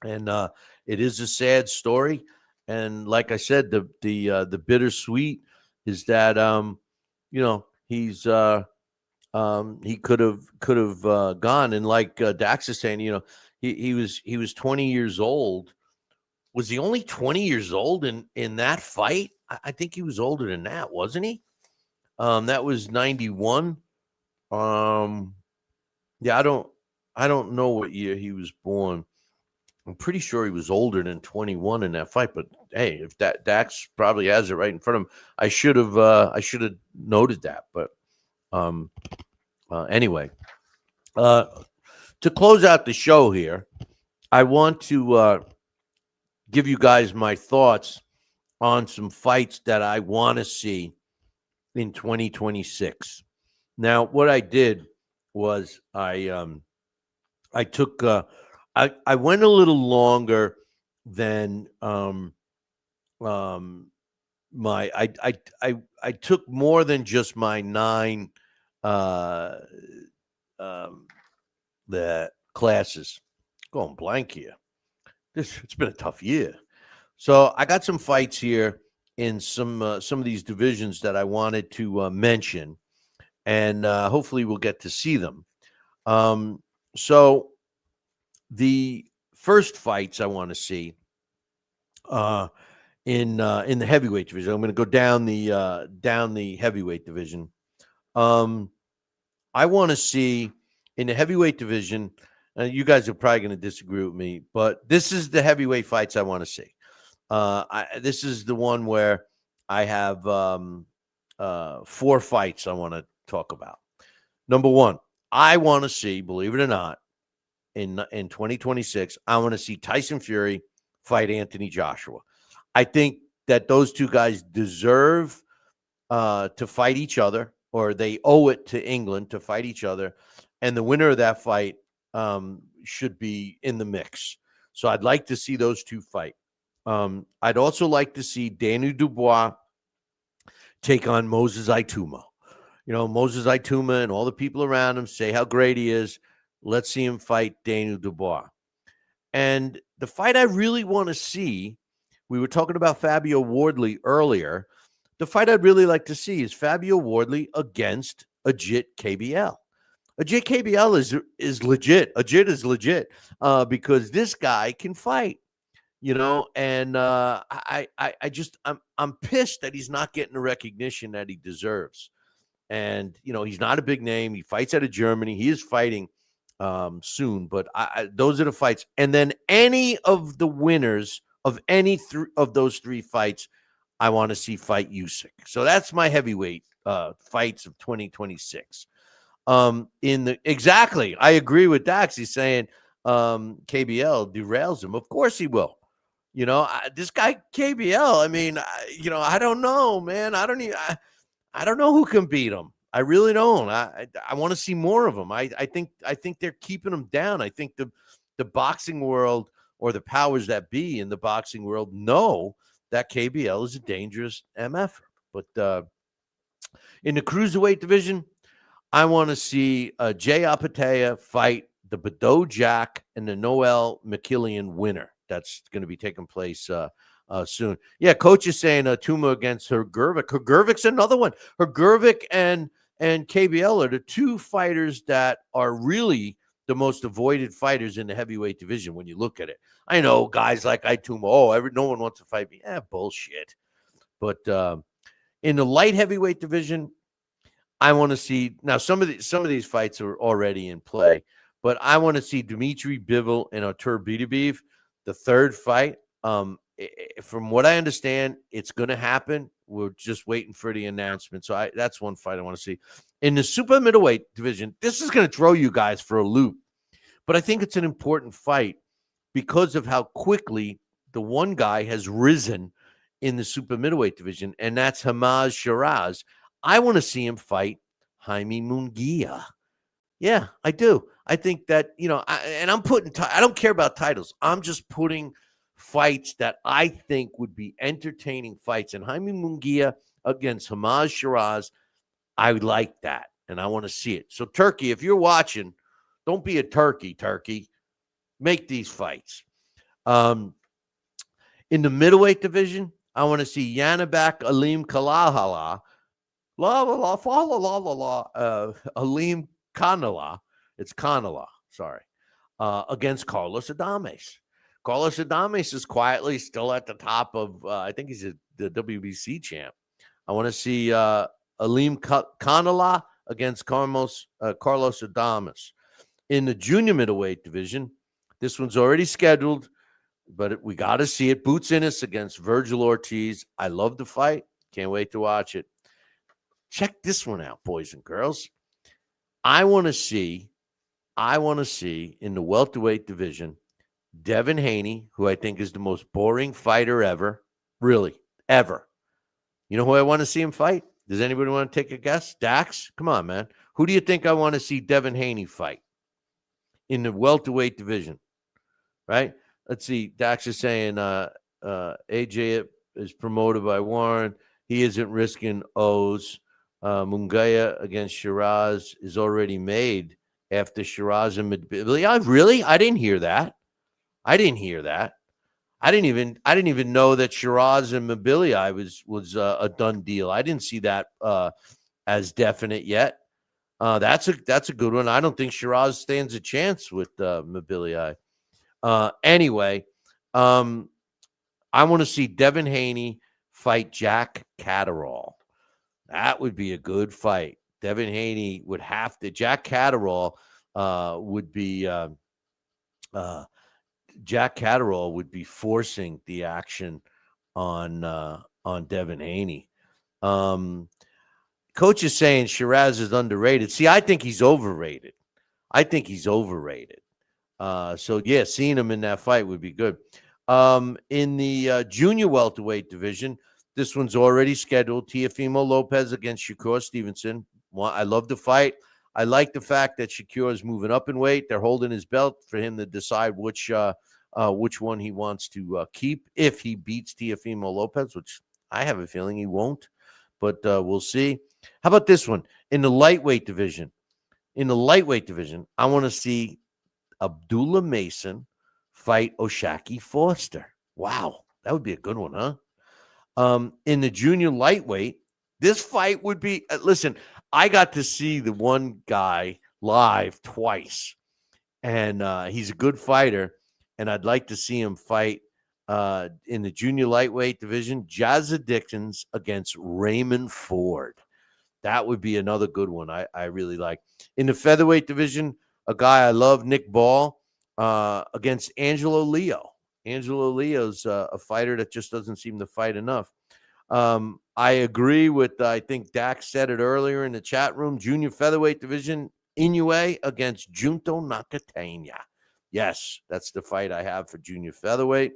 and it is a sad story. And like I said, the bittersweet is that he's he could have gone, and like Dax is saying, he was 20 years old. Was he only 20 years old in that fight? I think he was older than that, wasn't he? That was 91. Yeah, I don't know what year he was born. I'm pretty sure he was older than 21 in that fight, but hey, if Dax probably has it right in front of him, I should have noted that. But anyway, to close out the show here, I want to give you guys my thoughts on some fights that I want to see in 2026. Now, what I did was I took I went a little longer than my I took more than just my 9 the classes. Going blank here. It's been a tough year. So I got some fights here in some of these divisions that I wanted to mention, and hopefully we'll get to see them. So the first fights I want to see in the heavyweight division. I'm going to go down the heavyweight division. I want to see in the heavyweight division. You guys are probably going to disagree with me, but this is the heavyweight fights I want to see. This is the one where I have 4 fights I want to talk about. Number 1, I want to see, believe it or not, in 2026, I want to see Tyson Fury fight Anthony Joshua. I think that those two guys deserve to fight each other, or they owe it to England to fight each other, and the winner of that fight should be in the mix. So I'd like to see those two fight. I'd also like to see Daniel Dubois take on Moses Ituma. Moses Ituma and all the people around him say how great he is. Let's see him fight Daniel Dubois. And the fight I really want to see, we were talking about Fabio Wardley earlier. The fight I'd really like to see is Fabio Wardley against Ajit KBL. Ajit KBL is legit. Ajit is legit because this guy can fight, and I'm pissed that he's not getting the recognition that he deserves. And, he's not a big name. He fights out of Germany. He is fighting soon, but those are the fights. And then any of the winners of any of those 3 fights, I want to see fight Usyk. So that's my heavyweight fights of 2026. Exactly. I agree with Dax. He's saying KBL derails him. Of course he will. This guy KBL, I mean, I don't know, man. I don't know who can beat him. I really don't. I want to see more of them. I think they're keeping them down. I think the boxing world, or the powers that be in the boxing world, know that KBL is a dangerous MF. But in the cruiserweight division, I want to see Jay Apatea fight the Bado Jack and the Noel McKillian winner. That's going to be taking place soon. Yeah, coach is saying Tuma against Hergervik. Hergervik's another one. Hergervik and KBL are the 2 fighters that are really the most avoided fighters in the heavyweight division when you look at it. I know guys like Ituma, no one wants to fight me. Bullshit. But in the light heavyweight division, I want to see now some of these fights are already in play, but I want to see Dmitry Bivol and Artur Beterbiev, the third fight. From what I understand, it's going to happen. We're just waiting for the announcement. So that's one fight I want to see. In the super middleweight division, this is going to throw you guys for a loop, but I think it's an important fight because of how quickly the one guy has risen in the super middleweight division, and that's Hamaz Shiraz. I want to see him fight Jaime Munguia. Yeah, I do. I think that, I don't care about titles. I'm just putting fights that I think would be entertaining fights. And Jaime Munguia against Hamaz Shiraz, I would like that, and I want to see it. So, Turkey, if you're watching, don't be a turkey. Make these fights. In the middleweight division, I want to see Yanibek Alim Kalahala, Alim Kanala. It's Kanala, sorry, against Carlos Adames. Carlos Adames is quietly still at the top of, I think he's the WBC champ. I want to see Alim Kanala against Carlos Adames. In the junior middleweight division, this one's already scheduled, but we got to see it. Boots Ennis against Virgil Ortiz. I love the fight. Can't wait to watch it. Check this one out, boys and girls. I want to see in the welterweight division, Devin Haney, who I think is the most boring fighter ever. Really, ever. You know who I want to see him fight? Does anybody want to take a guess? Dax? Come on, man. Who do you think I want to see Devin Haney fight in the welterweight division? Right? Let's see. Dax is saying AJ is promoted by Warren. He isn't risking O's. Munguia against Shiraz is already made after Shiraz and Medbilli. Really? I didn't hear that. I didn't even know that Shiraz and Medbilli was a done deal. I didn't see that as definite yet. That's a good one. I don't think Shiraz stands a chance with Medbilli. Anyway, I want to see Devin Haney fight Jack Catterall. That would be a good fight. Devin Haney would have to. Jack Catterall would be forcing the action on Devin Haney. Coach is saying Shiraz is underrated. See, I think he's overrated. So yeah, seeing him in that fight would be good. In the junior welterweight division, this one's already scheduled. Teofimo Lopez against Shakur Stevenson. Well, I love the fight. I like the fact that Shakur is moving up in weight. They're holding his belt for him to decide which one he wants to keep if he beats Teofimo Lopez, which I have a feeling he won't, but we'll see. How about this one? In the lightweight division, I want to see Abdullah Mason fight Oshaki Foster. Wow, that would be a good one, huh? In the junior lightweight, this fight would be, listen, I got to see the one guy live twice, and he's a good fighter, and I'd like to see him fight in the junior lightweight division, Jazza Dickens against Raymond Ford. That would be another good one I really like. In the featherweight division, a guy I love, Nick Ball, against Angelo Leo. Angelo Leo's a fighter that just doesn't seem to fight enough. I agree with, I think Dax said it earlier in the chat room, junior featherweight division, Inoue against Junto Nakatania. Yes, that's the fight I have for junior featherweight.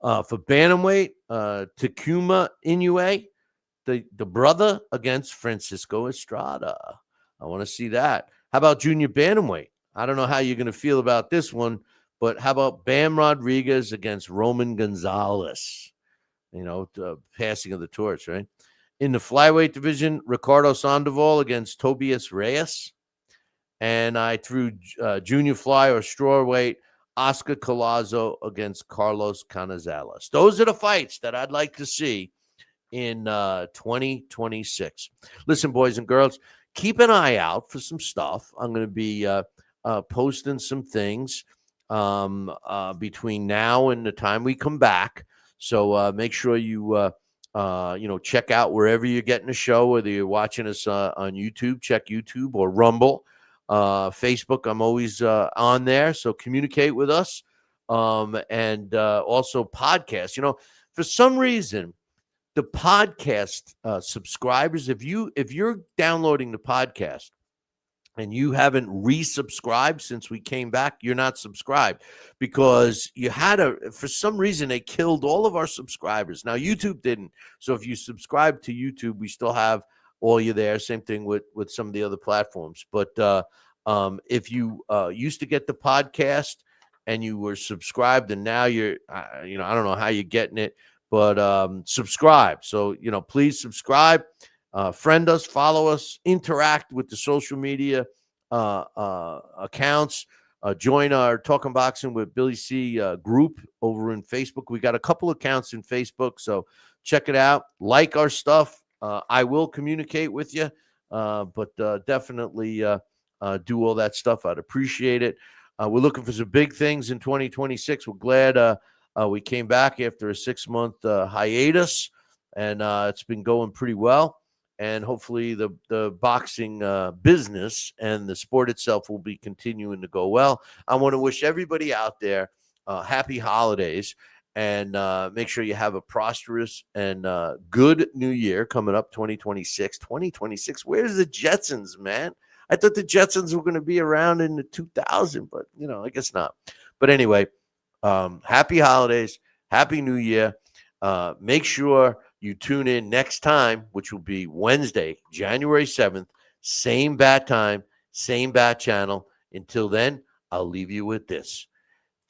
For bantamweight, Takuma Inoue, the brother against Francisco Estrada. I want to see that. How about junior bantamweight? I don't know how you're going to feel about this one, but how about Bam Rodriguez against Roman Gonzalez? Passing of the torch, right? In the flyweight division, Ricardo Sandoval against Tobias Reyes. And I threw junior fly or strawweight, Oscar Collazo against Carlos Canizales. Those are the fights that I'd like to see in 2026. Listen, boys and girls, keep an eye out for some stuff. I'm going to be posting some things between now and the time we come back. So make sure you check out wherever you're getting the show, whether you're watching us on YouTube, check YouTube or Rumble. Facebook, I'm always on there. So communicate with us. And also podcasts. For some reason, the podcast subscribers, if you're downloading the podcast and you haven't resubscribed since we came back, you're not subscribed because for some reason, they killed all of our subscribers. Now, YouTube didn't. So if you subscribe to YouTube, we still have all you there. Same thing with some of the other platforms. But if you used to get the podcast and you were subscribed and now you're, I don't know how you're getting it, but subscribe. So, please subscribe. Friend us, follow us, interact with the social media accounts. Join our Talking Boxing with Billy C group over in Facebook. We got a couple accounts in Facebook, so check it out. Like our stuff. I will communicate with you, but definitely do all that stuff. I'd appreciate it. We're looking for some big things in 2026. We're glad we came back after a 6-month hiatus, and it's been going pretty well. And hopefully the boxing business and the sport itself will be continuing to go well. I want to wish everybody out there happy holidays, and make sure you have a prosperous and good new year coming up, 2026. 2026, where's the Jetsons, man? I thought the Jetsons were going to be around in the 2000, but, I guess not. But anyway, happy holidays, happy new year. Make sure you tune in next time, which will be Wednesday, January 7th, same bat time, same bat channel. Until then, I'll leave you with this.